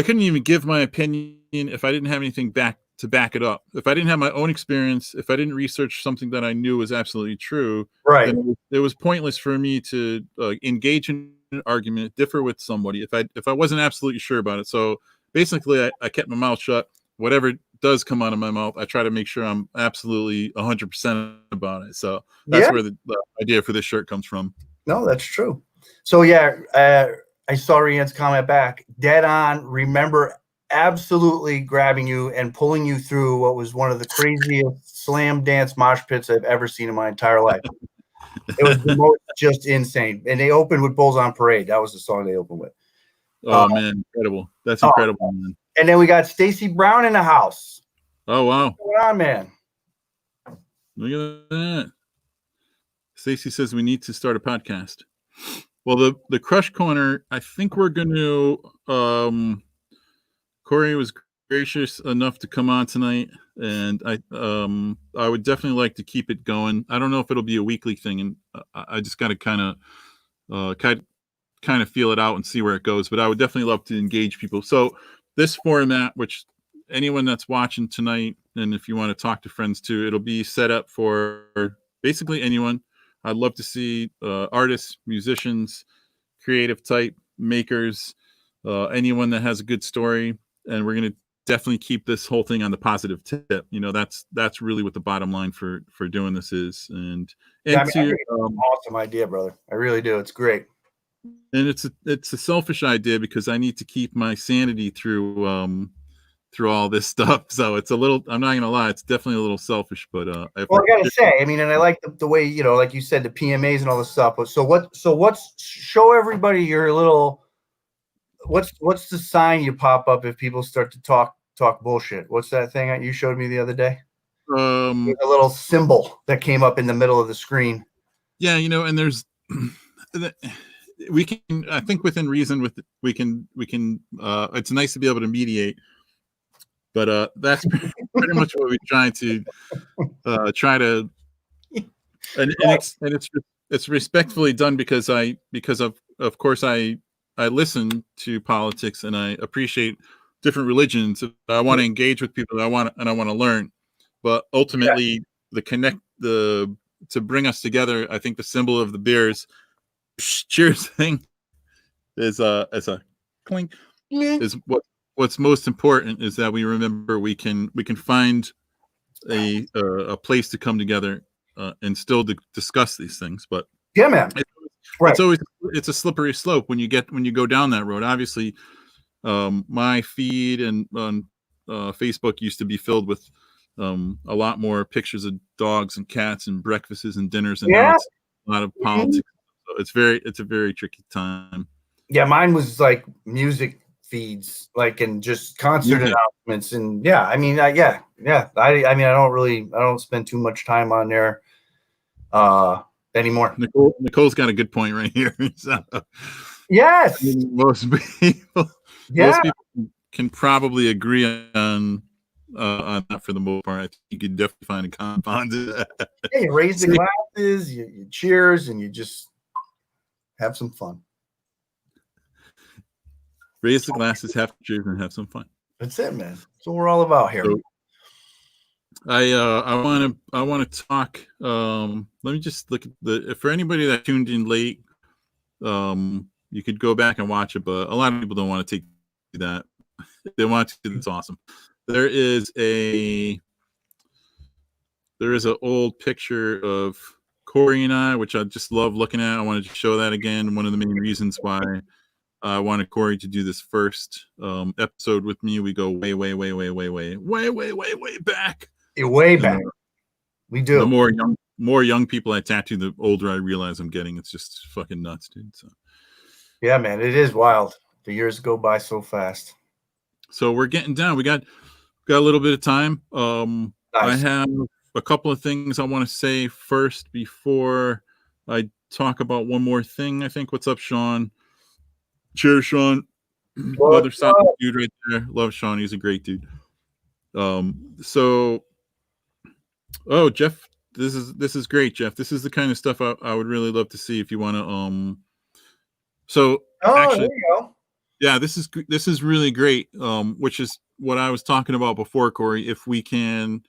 even give my opinion if I didn't have anything to back it up. If I didn't have my own experience, if I didn't research something that I knew was absolutely true, right, then it was pointless for me to engage in an argument, differ with somebody if I wasn't absolutely sure about it. So basically, I kept my mouth shut. Whatever does come out of my mouth, I try to make sure I'm absolutely 100% about it. So that's where the idea for this shirt comes from. No, that's true. So I saw Rianne's comment back. Dead on. Remember absolutely grabbing you and pulling you through what was one of the craziest slam dance mosh pits I've ever seen in my entire life. It was the most just insane. And they opened with Bulls on Parade. That was the song they opened with. Oh, man, incredible. That's incredible, man. And then we got Stacy Brown in the house. Oh, wow. What's going on, man? Look at that. Stacy says we need to start a podcast. Well, the Crush Corner, I think we're going to. Corey was gracious enough to come on tonight, and I would definitely like to keep it going. I don't know if it'll be a weekly thing, and I just got to kind of feel it out and see where it goes. But I would definitely love to engage people. So this format, which anyone that's watching tonight, and if you want to talk to friends too, it'll be set up for basically anyone. I'd love to see artists, musicians, creative type makers, anyone that has a good story, and we're going to definitely keep this whole thing on the positive tip. You know, that's really what the bottom line for doing this is. And yeah, I mean, I think it's an awesome idea, brother. I really do. It's great. And it's a selfish idea because I need to keep my sanity through all this stuff. So it's a little, I'm not gonna lie, it's definitely a little selfish, but well, I gotta say, I mean, and I like the way, you know, like you said, the PMAs and all this stuff. But so what's show everybody your little, what's the sign you pop up if people start to talk bullshit? What's that thing that you showed me the other day? A little symbol that came up in the middle of the screen. Yeah, you know, and there's we can, I think within reason, we can it's nice to be able to mediate, but that's pretty much what we're trying to and it's respectfully done because of course I listen to politics and I appreciate different religions. I want to engage with people. I want to learn, but ultimately to bring us together, I think the symbol of the beers cheers thing is as a clink is what's most important is that we remember we can find a place to come together and still discuss these things. But yeah, man, it's a slippery slope when you go down that road. Obviously, my feed and on Facebook used to be filled with a lot more pictures of dogs and cats and breakfasts and dinners, and now it's a lot of politics. So it's a very tricky time. Yeah, mine was like music feeds, like, and just concert announcements, and I mean, I mean, I don't spend too much time on there anymore. Nicole's got a good point right here. So, yes, I mean, most people can probably agree on that for the most part. I think you could definitely find a compound. Yeah, you raise the glasses, you cheers, and you just have some fun. Raise the glasses, have cheers, and have some fun. That's it, man. That's what we're all about here. So, I want to talk. Let me just look at for anybody that tuned in late. You could go back and watch it, but a lot of people don't want to take that. They want to. It's awesome. There is an old picture of Corey and I, which I just love looking at. I wanted to show that again. One of the main reasons why I wanted Corey to do this first episode with me. We go way back. Way back. We do. The more young people I tattoo, the older I realize I'm getting. It's just fucking nuts, dude. So. Yeah, man, it is wild. The years go by so fast. So we're getting down. We got a little bit of time. Nice. I have a couple of things I want to say first before I talk about one more thing. I think. What's up, Sean? Cheers, Sean. Another solid dude right there. Love Sean. He's a great dude. So, Jeff, this is great, Jeff. This is the kind of stuff I would really love to see if you want to. So actually, there you go. Yeah, this is really great. Which is what I was talking about before, Corey. If we can,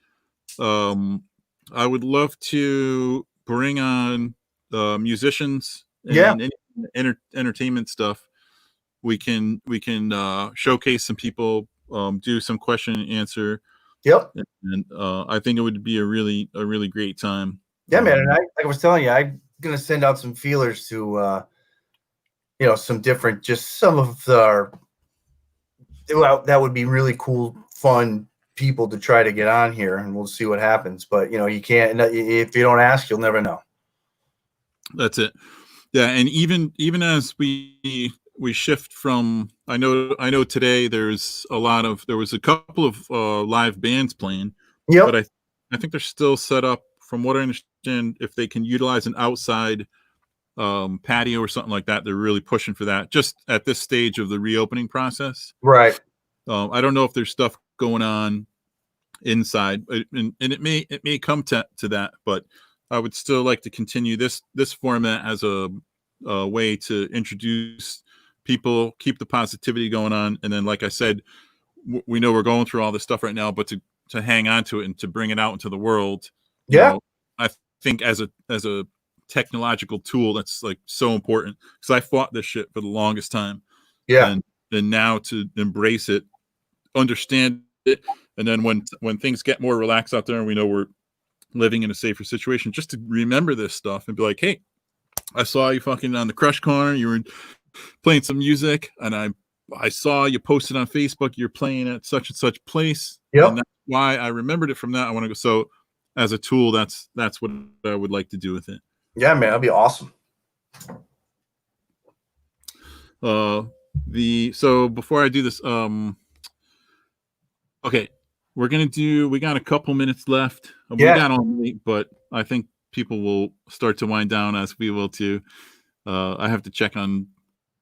I would love to bring on musicians and any entertainment stuff. We can showcase some people, do some question and answer. Yep. And I think it would be a really great time. Yeah, man. And like I was telling you, I'm gonna send out some feelers to some different, just some of that would be really cool, fun people to try to get on here, and we'll see what happens. But you can't, if you don't ask, you'll never know. That's it. Yeah, and even as we shift from, I know today there was a couple of live bands playing. Yep. But I think they're still set up, from what I understand, if they can utilize an outside patio or something like that. They're really pushing for that just at this stage of the reopening process. Right. I don't know if there's stuff going on inside, and it may come to that, but I would still like to continue this format as a way to introduce people, keep the positivity going on, and then, like I said, we know we're going through all this stuff right now, but to hang on to it and to bring it out into the world, you know, I think as a technological tool, that's like so important, because I fought this shit for the longest time. And now to embrace it, understand it, and then when things get more relaxed out there and we know we're living in a safer situation, just to remember this stuff and be like, hey, I saw you fucking on the Crush Corner, you were playing some music, and I saw you posted on Facebook you're playing at such and such place. And that's why I remembered it from that. I want to go. So as a tool, that's what I would like to do with it. Yeah, man, that'd be awesome. So before I do this, okay, we got a couple minutes left. We got all night, but I think people will start to wind down, as we will too. I have to check on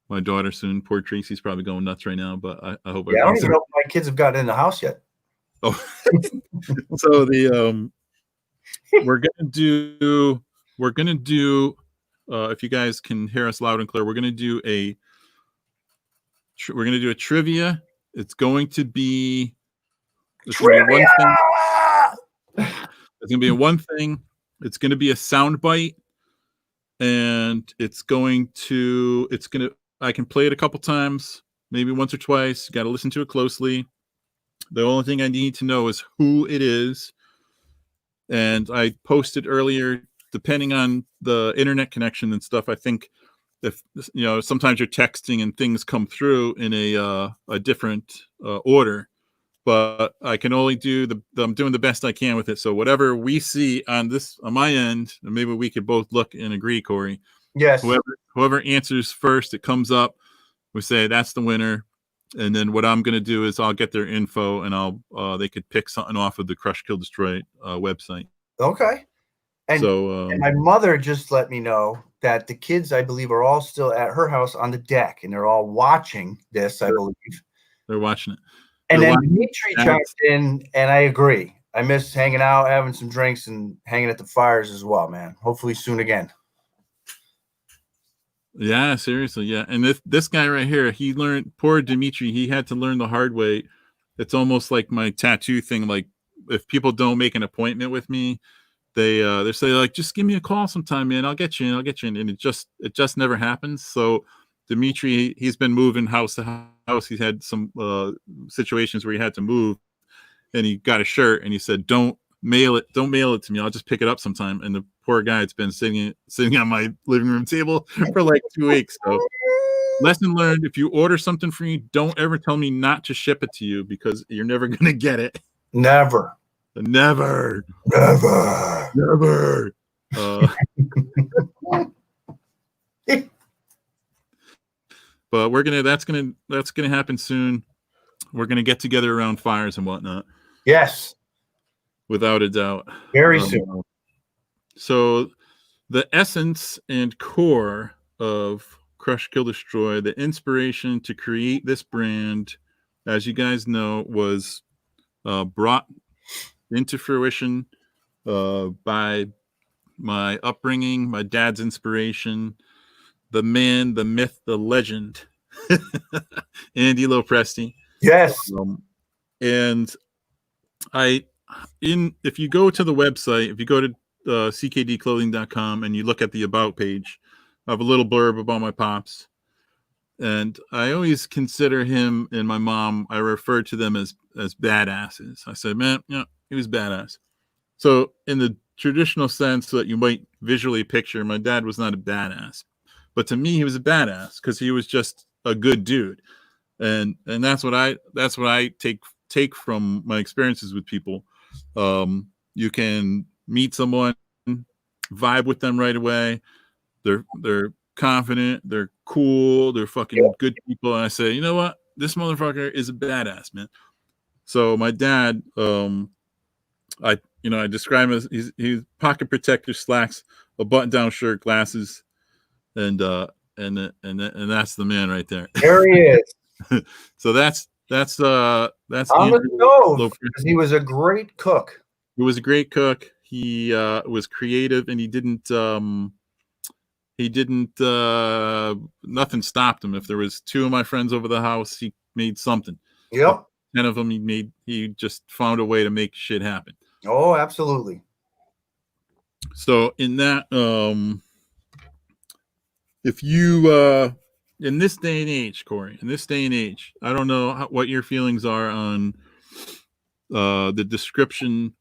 my daughter soon. Poor Tracy's probably going nuts right now, but I hope. Yeah, I don't even know if my kids have gotten in the house yet. Oh, so we're gonna do. If you guys can hear us loud and clear, we're gonna do a trivia. It's going to be trivia. It's gonna be one thing. It's gonna be a sound bite, and I can play it a couple times, maybe once or twice. You got to listen to it closely. The only thing I need to know is who it is. And I posted earlier, depending on the internet connection and stuff, I think if sometimes you're texting and things come through in a different order, but I can only I'm doing the best I can with it. So whatever we see on my end, and maybe we could both look and agree, Corey. Yes. Whoever answers first, it comes up. We say that's the winner, and then what I'm going to do is I'll get their info, and they could pick something off of the Crush Kill Destroy website. Okay. And, and my mother just let me know that the kids, I believe, are all still at her house on the deck, and they're all watching this. I believe they're watching it. And then Dimitri chimed in, and I agree. I miss hanging out, having some drinks, and hanging at the fires as well, man. Hopefully soon again. Yeah, seriously, yeah. And this guy right here, he learned, poor Dimitri, he had to learn the hard way. It's almost like my tattoo thing. Like, if people don't make an appointment with me, they say, like, just give me a call sometime, man. I'll get you in. And it just never happens. So Dimitri, he's been moving house to house. He's had some situations where he had to move, and he got a shirt, and he said, don't mail it to me. I'll just pick it up sometime. And the poor guy, it's been sitting on my living room table for like 2 weeks. So lesson learned: if you order something for me, don't ever tell me not to ship it to you, because you're never gonna get it. Never. But that's gonna happen soon. We're gonna get together around fires and whatnot. Yes, without a doubt. Very soon. So the essence and core of Crush Kill Destroy, the inspiration to create this brand, as you guys know, was brought into fruition by my upbringing, my dad's inspiration, the man, the myth, the legend, Andy Lopresti. Yes. And if you go to the website, if you go to ckdclothing.com and you look at the about page, I have a little blurb about my pops. And I always consider him and my mom, I refer to them as badasses. I said, man, he was badass. So in the traditional sense that you might visually picture, my dad was not a badass. But to me, he was a badass because he was just a good dude. And that's what I take from my experiences with people. You can meet someone, vibe with them right away. They're confident, they're cool, they're fucking good people. And I say, you know what? This motherfucker is a badass, man. So my dad, I describe him as he's pocket protector, slacks, a button-down shirt, glasses, and that's the man right there. There he is. So that's on the stove, because he was a great cook. He was a great cook. He was creative, and he didn't nothing stopped him. If there was 2 of my friends over the house, he made something. Yep. 10 of them he just found a way to make shit happen. Oh, absolutely. So in that, if you in this day and age, Corey, I don't know what your feelings are on the description,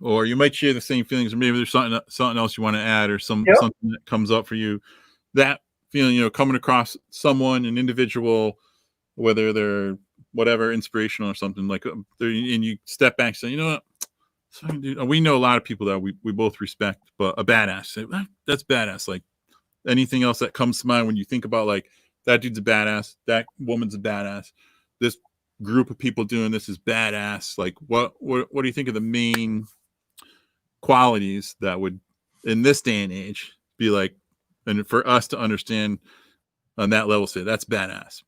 or you might share the same feelings, or maybe there's something else you want to add, or something that comes up for you. That feeling, coming across someone, an individual, whether they're whatever, inspirational or something like, and you step back and say, you know what, we know a lot of people that we both respect, but a badass, say, that's badass. Like anything else that comes to mind when you think about, like, that dude's a badass, that woman's a badass, this group of people doing this is badass. Like what do you think of the main qualities that would, in this day and age, be like, and for us to understand on that level, say that's badass?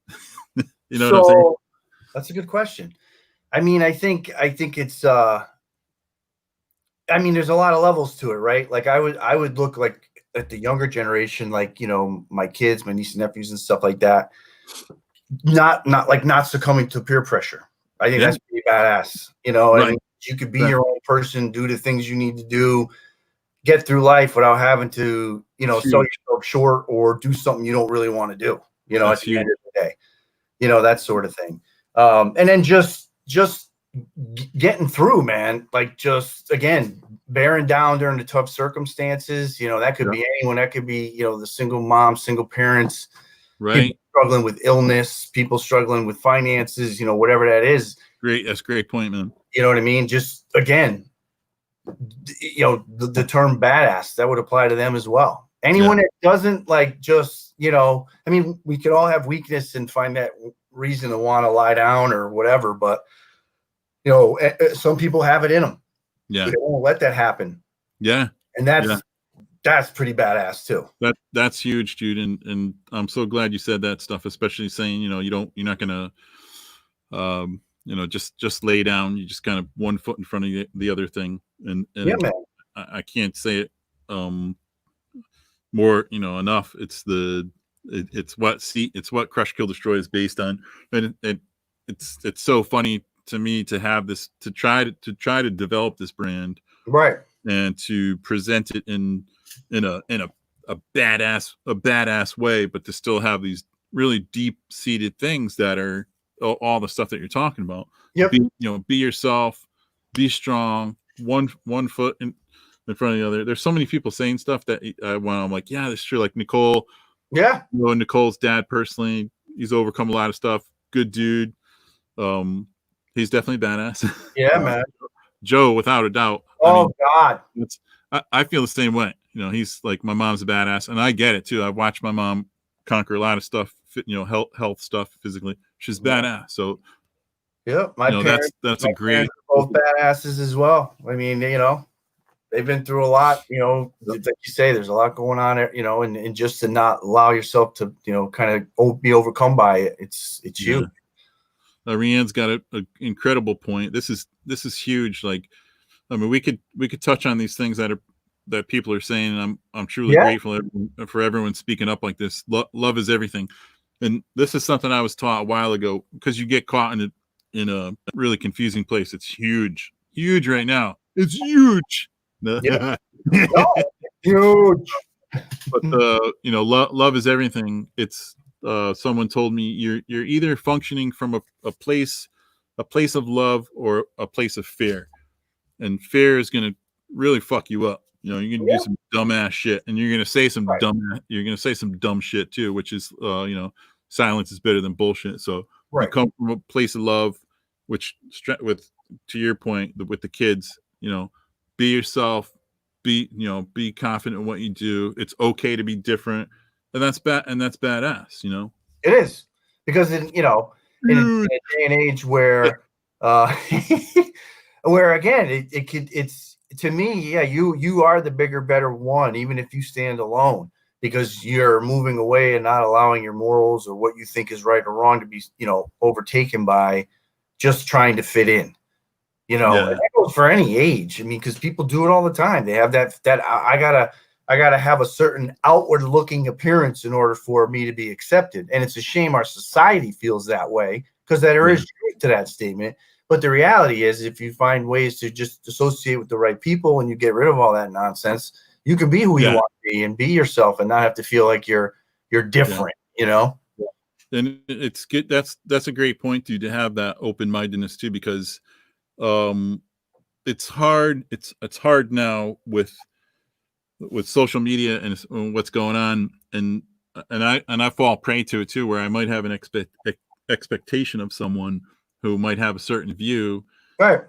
You know what I'm saying? That's a good question. I mean, I think it's there's a lot of levels to it, right? Like I would look like at the younger generation, like, my kids, my nieces and nephews and stuff like that, not succumbing to peer pressure. I think that's pretty badass. Right. I mean, you could be your own person, do the things you need to do, get through life without having to, sell yourself short or do something you don't really want to do, at the end of the day, that sort of thing. And then just getting through, man, like just, again, bearing down during the tough circumstances, that could be anyone. That could be, the single mom, single parents, right, people struggling with illness, people struggling with finances, whatever that is. Great. That's a great point, man. You know what I mean? Just, again, the term badass, that would apply to them as well. Anyone that doesn't, like, just, I mean, we could all have weakness and find that reason to want to lie down or whatever, but some people have it in them. Yeah, they won't let that happen. Yeah, and that's pretty badass too. That's huge, dude. And I'm so glad you said that stuff, especially saying, you're not gonna just lay down. You just kind of one foot in front of the other thing. And yeah, man. I can't say it more enough. It's what Crush Kill Destroy is based on. And it's so funny to me to have this, to try to develop this brand, right, and to present it in a badass way, but to still have these really deep seated things that are all the stuff that you're talking about. Yep. Be yourself, be strong, one foot in front of the other. There's so many people saying stuff that when I'm like, yeah, that's true. Like Nicole. Yeah. Nicole's dad personally, he's overcome a lot of stuff. Good dude. He's definitely badass. Yeah, man. Joe, without a doubt. Oh, God. I feel the same way. He's like, my mom's a badass, and I get it too. I watched my mom conquer a lot of stuff, health stuff physically. She's badass. So, yeah, my parents, that's a great. Both badasses as well. I mean, they've been through a lot. Like you say, there's a lot going on. And just to not allow yourself to, kind of be overcome by it. It's huge. Rianne's got an incredible point. This is huge. Like, I mean, we could touch on these things that people are saying, and I'm truly grateful for everyone speaking up like this. Love is everything, and this is something I was taught a while ago, because you get caught in a really confusing place. It's huge right now. It's huge. Yeah. Huge. But love is everything. It's someone told me you're either functioning from a place of love or a place of fear, and fear is going to really fuck you up. You're going to do some dumbass shit, and you're going to say some dumb shit too, which is silence is better than bullshit. So you come from a place of love, which to your point with the kids, be yourself, be confident in what you do. It's okay to be different. And that's badass, It is, because in a day and age where Where again, it's to me, yeah, you are the bigger, better one, even if you stand alone, because you're moving away and not allowing your morals or what you think is right or wrong to be, overtaken by just trying to fit in. And that goes for any age. I mean, because people do it all the time. They have that I gotta have a certain outward looking appearance in order for me to be accepted. And it's a shame our society feels that way, because there is truth to that statement. But the reality is, if you find ways to just associate with the right people and you get rid of all that nonsense, you can be who you want to be and be yourself and not have to feel like you're different, And it's good. That's a great point, dude, to have that open-mindedness too, because it's hard. It's hard now with social media and what's going on, and I fall prey to it too, where I might have an expectation of someone who might have a certain view, right,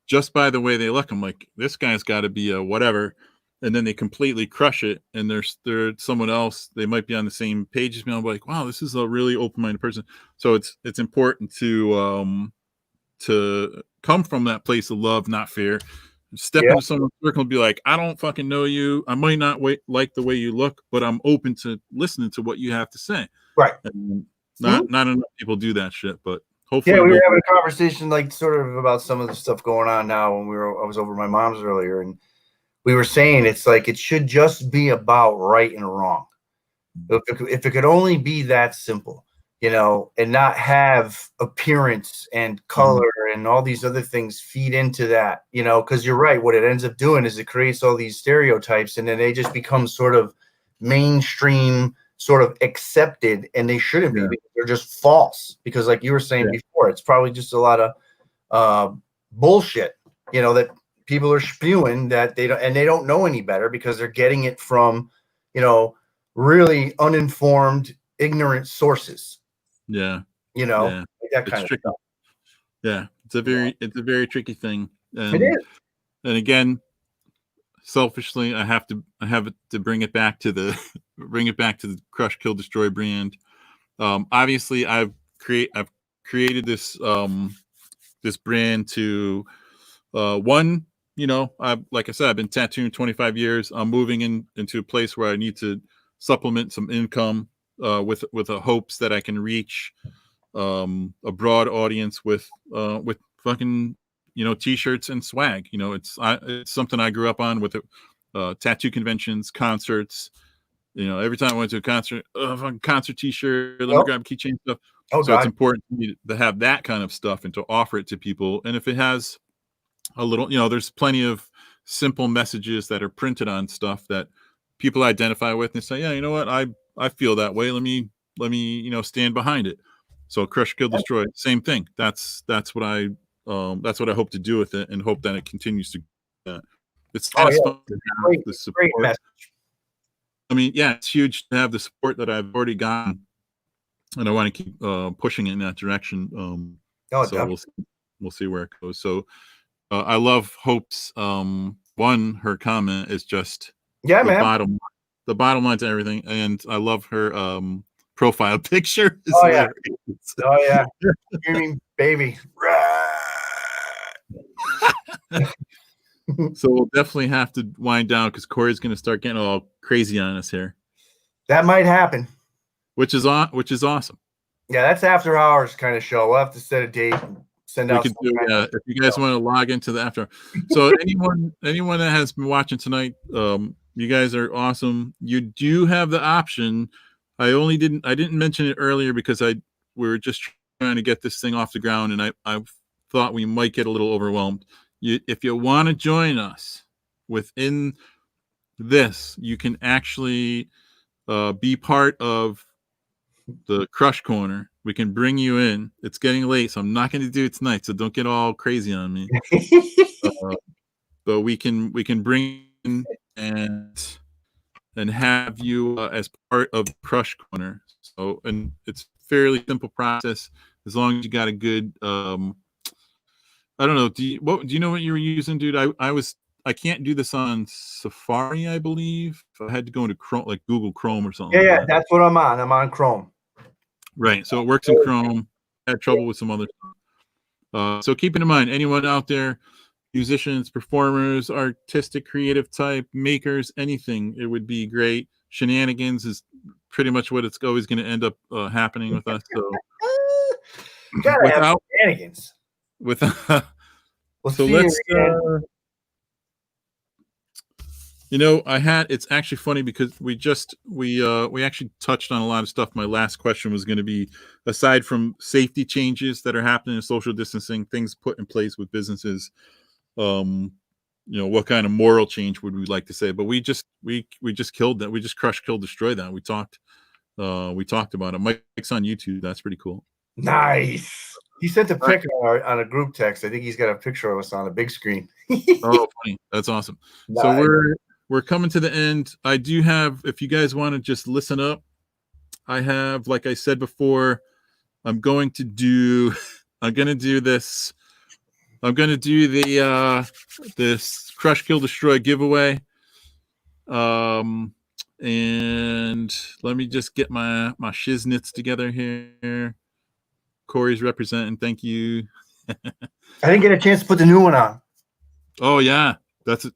just by the way they look. I'm like, this guy's got to be a whatever, and then they completely crush it, and there's someone else, they might be on the same page as me. I'm like, wow, this is a really open-minded person. So it's important to come from that place of love, not fear. Step into someone's circle and be like, I don't fucking know you. I might not like the way you look, but I'm open to listening to what you have to say. Right. And not enough people do that shit, but hopefully. Yeah, we were having a conversation like sort of about some of the stuff going on now when I was over at my mom's earlier, and we were saying it's like it should just be about right and wrong. If it could only be that simple, and not have appearance and color and all these other things feed into that, because you're right. What it ends up doing is it creates all these stereotypes, and then they just become sort of mainstream, sort of accepted, and they shouldn't be, because they're just false. Because like you were saying before, it's probably just a lot of bullshit, that people are spewing that they don't know any better, because they're getting it from, really uninformed, ignorant sources. Like that kind of stuff. Yeah, it's a very tricky thing. And, it is. And again, selfishly, I have to bring it back to the Crush, Kill, Destroy brand. Obviously, I've created this this brand to one. Like I said, I've been tattooing 25 years. I'm moving into a place where I need to supplement some income with the hopes that I can reach a broad audience with fucking t-shirts and swag. It's something I grew up on with tattoo conventions, concerts. Every time I went to a concert, fucking concert t-shirt, let me grab a keychain stuff. It's important to me to have that kind of stuff and to offer it to people. And if it has a little, there's plenty of simple messages that are printed on stuff that people identify with and say, yeah, you know what, I feel that way. Let me stand behind it. So Crush, Kill, Destroy, same thing. That's what I hope to do with it, and hope that it continues to. It's fun to have the support. I mean, yeah, it's huge to have the support that I've already gotten, and I want to keep pushing it in that direction. So we'll see where it goes. So I love Hope's her comment is just the bottom line to everything, and I love her profile picture. Oh yeah, screaming baby. So we'll definitely have to wind down, because Corey's going to start getting all crazy on us here. That might happen. Which is awesome. Yeah, that's after hours kind of show. We'll have to set a date and send out. If you guys want to log into the after. So anyone that has been watching tonight, you guys are awesome. You do have the option. I didn't mention it earlier because we were just trying to get this thing off the ground, and I thought we might get a little overwhelmed. If you want to join us within this, you can actually be part of the Crush Corner. We can bring you in. It's getting late, so I'm not going to do it tonight, so don't get all crazy on me. But we can bring in and have you as part of the Crush Corner. So, and it's a fairly simple process, as long as you got a good I don't know. Do you know what you were using, dude? I can't do this on Safari, I believe. I had to go into Chrome, like Google Chrome or something. Yeah, that's what I'm on. I'm on Chrome. Right. So it works in Chrome. I had trouble with some other stuff. So keeping in mind, anyone out there, musicians, performers, artistic, creative type, makers, anything. It would be great. Shenanigans is pretty much what it's always going to end up happening with us. So gotta have shenanigans. Without, Let's so see let's. It's actually funny because we actually touched on a lot of stuff. My last question was going to be, aside from safety changes that are happening in social distancing, things put in place with businesses, what kind of moral change would we like to say? But we just killed that. We just crush, kill, destroy that. We talked about it. Mike's on YouTube. That's pretty cool. Nice. He sent a pic on a group text. I think he's got a picture of us on a big screen. Oh, funny. That's awesome. Nice. So we're coming to the end. I do have, if you guys want to just listen up, I have, like I said before, I'm going to do this. I'm going to do this Crush, Kill, Destroy giveaway. And let me just get my shiznits together here. Corey's representing. Thank you. I didn't get a chance to put the new one on. Oh yeah, that's a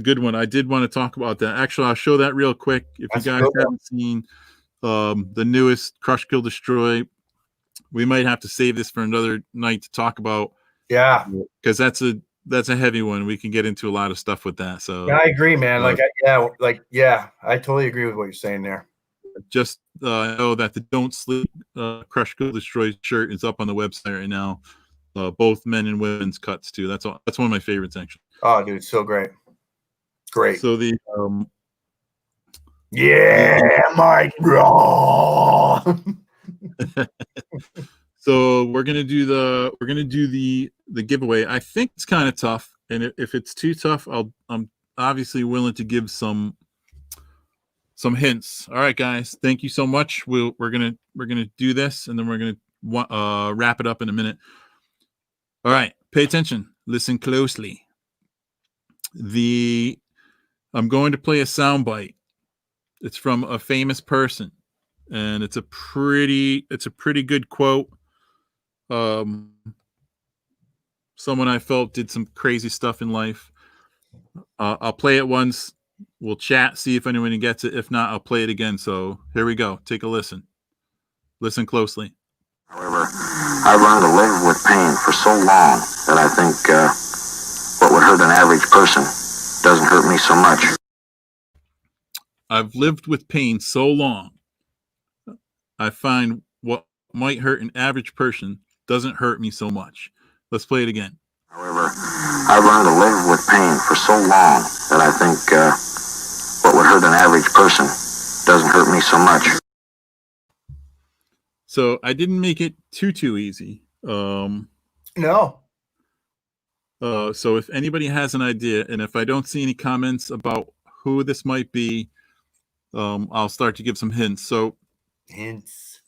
good one. I did want to talk about that. Actually, I'll show that real quick. If you guys haven't seen the newest Crush, Kill, Destroy, we might have to save this for another night to talk about. Yeah, because that's a heavy one. We can get into a lot of stuff with that. So yeah, I agree, man. I totally agree with what you're saying there. Just know that the Don't Sleep Crush, Kill, Destroy shirt is up on the website right now. Both men and women's cuts too. That's one of my favorites actually. Oh, dude, so great. So the Mike Raw. So we're gonna do the giveaway. I think it's kind of tough, and if it's too tough, I'm obviously willing to give some hints. All right, guys, thank you so much. We're gonna do this, and then we're gonna wrap it up in a minute. All right, pay attention, listen closely. I'm going to play a soundbite. It's from a famous person, and it's a pretty good quote. Someone I felt did some crazy stuff in life. I'll play it once. We'll chat, see if anyone gets it. If not, I'll play it again. So here we go. Take a listen. Listen closely. However, I've learned to live with pain for so long that I think what would hurt an average person doesn't hurt me so much. I've lived with pain so long, I find what might hurt an average person doesn't hurt me so much. Let's play it again. However, I've learned to live with pain for so long that I think what would hurt an average person doesn't hurt me so much. So I didn't make it too easy. No. So if anybody has an idea, and if I don't see any comments about who this might be, I'll start to give some hints. So hints.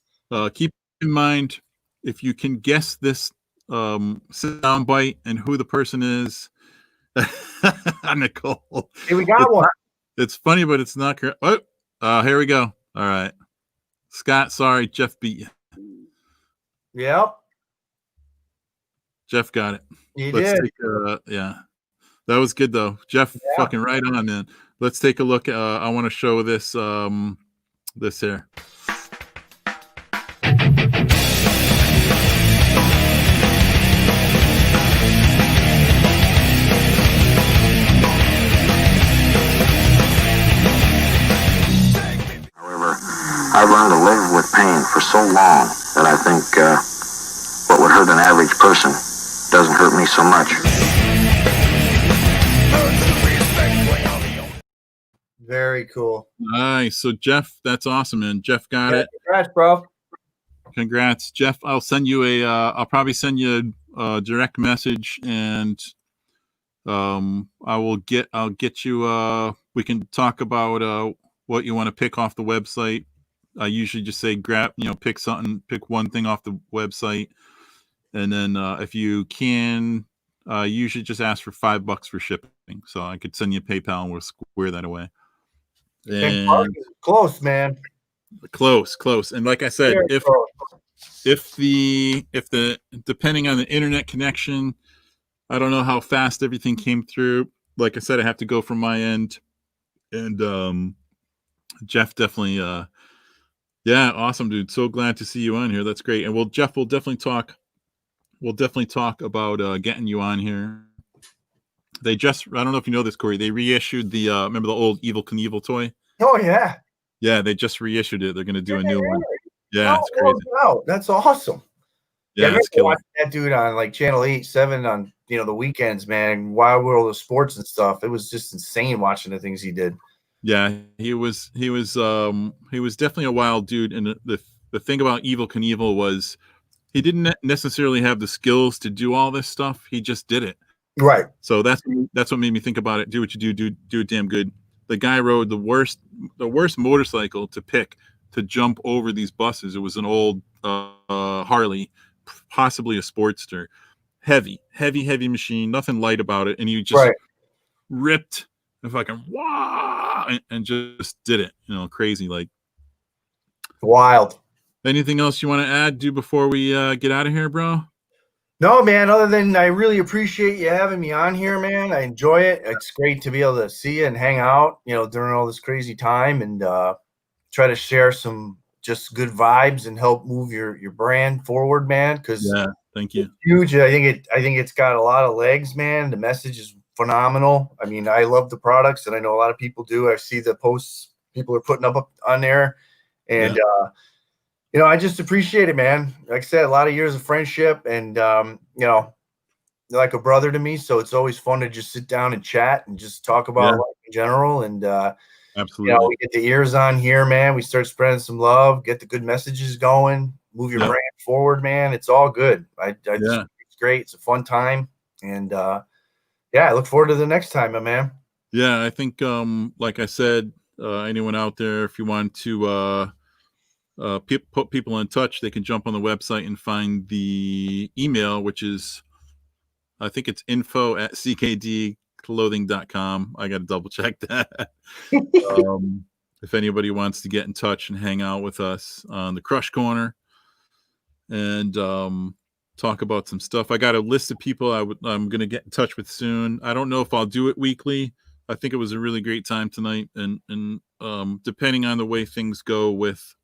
Keep in mind, if you can guess this soundbite and who the person is, Nicole. Hey, we got one. It's funny, but it's not correct. Oh, here we go. All right, Scott. Sorry, Jeff beat you. Yep. Jeff got it. He did. Yeah, that was good though. Jeff, fucking right on, man. Let's take a look. I want to show this. This here. I've learned to live with pain for so long that I think what would hurt an average person doesn't hurt me so much. Very cool. Nice. So Jeff, that's awesome, man. Jeff got it. Congrats, bro. Congrats, Jeff. I'll send you I'll probably send you a direct message, and I'll get you. We can talk about what you want to pick off the website. I usually just say pick one thing off the website, and then if you can, usually just ask for $5 for shipping. So I could send you a PayPal and we'll square that away. And close, man. Close. And like I said, if the depending on the internet connection, I don't know how fast everything came through. Like I said, I have to go from my end. And Jeff definitely, yeah, awesome, dude. So glad to see you on here. That's great. And Jeff, we'll definitely talk. We'll definitely talk about getting you on here. They just, I don't know if you know this, Corey, they reissued the, remember the old Evel Knievel toy? Oh, yeah. Yeah, they just reissued it. They're going to do a new one. Yeah, no, it's crazy. No, that's awesome. Yeah, it's killer. Watching that dude on like Channel 8, 7 on, the weekends, man, Wild World of Sports and stuff. It was just insane watching the things he did. Yeah, he was definitely a wild dude. And the thing about Evel Knievel was he didn't necessarily have the skills to do all this stuff. He just did it. Right. So that's what made me think about it. Do what you do it damn good. The guy rode the worst motorcycle to pick to jump over these buses. It was an old Harley, possibly a Sportster. Heavy machine, nothing light about it. And he just ripped and fucking and just did it. Crazy, like wild. Anything else you want to add, before we get out of here, bro? No, man, other than I really appreciate you having me on here, man. I enjoy it. It's great to be able to see you and hang out, during all this crazy time, and try to share some just good vibes and help move your brand forward, man. Because thank you. It's huge. I think it's got a lot of legs, man. The message is phenomenal. I mean, I love the products, and I know a lot of people do. I see the posts people are putting up on there, and I just appreciate it, man. Like I said, a lot of years of friendship, and you're like a brother to me. So it's always fun to just sit down and chat and just talk about life in general. And absolutely, we get the ears on here, man. We start spreading some love, get the good messages going, move your brand forward, man. It's all good. I just it's great. It's a fun time, and I look forward to the next time, my man. Yeah, I think like I said, anyone out there, if you want to put people in touch, they can jump on the website and find the email, which is, I think it's info@ckdclothing.com. I got to double check that. If anybody wants to get in touch and hang out with us on the Crush Corner and talk about some stuff. I got a list of people I'm going to get in touch with soon. I don't know if I'll do it weekly. I think it was a really great time tonight. And depending on the way things go with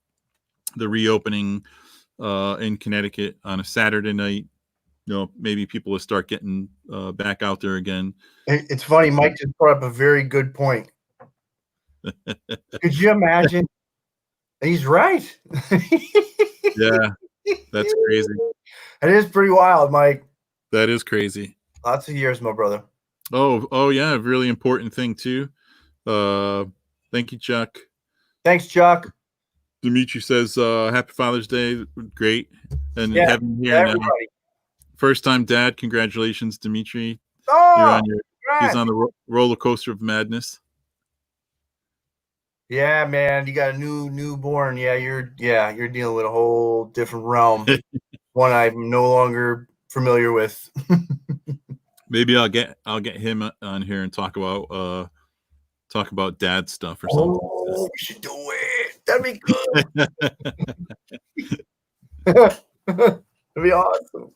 the reopening in Connecticut on a Saturday night, maybe people will start getting back out there again. It's funny. Mike just brought up a very good point. Could you imagine? He's right. Yeah, that's crazy. It is pretty wild, Mike. That is crazy. Lots of years, my brother. Oh yeah, a really important thing too. Thank you, Chuck. Thanks, Chuck. Dimitri says, "Happy Father's Day, great, and having you here now. First time dad, congratulations, Dimitri. Oh, he's on the roller coaster of madness." Yeah, man, you got a newborn. Yeah, you're dealing with a whole different realm, one I'm no longer familiar with. Maybe I'll get him on here and talk about dad stuff or something. Oh, we should do it. That'd be good. That'd be awesome.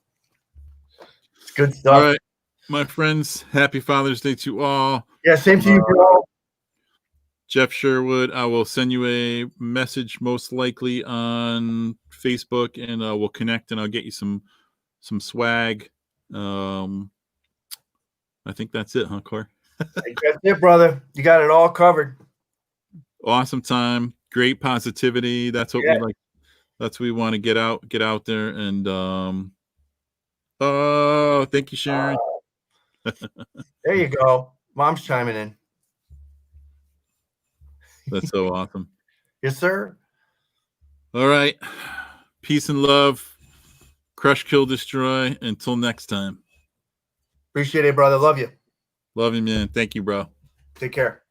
It's good stuff. All right, my friends, happy Father's Day to all. Yeah, same to you, bro. Jeff Sherwood, I will send you a message most likely on Facebook, and we'll connect, and I'll get you some swag. I think that's it, huh, Corey? That's it, brother. You got it all covered. Awesome time, great positivity. That's what we like. That's what we want to get out there, and thank you, Sharon. There you go. Mom's chiming in. That's so awesome. Yes, sir. All right. Peace and love. Crush, kill, destroy. Until next time. Appreciate it, brother. Love you. Love you, man. Thank you, bro. Take care.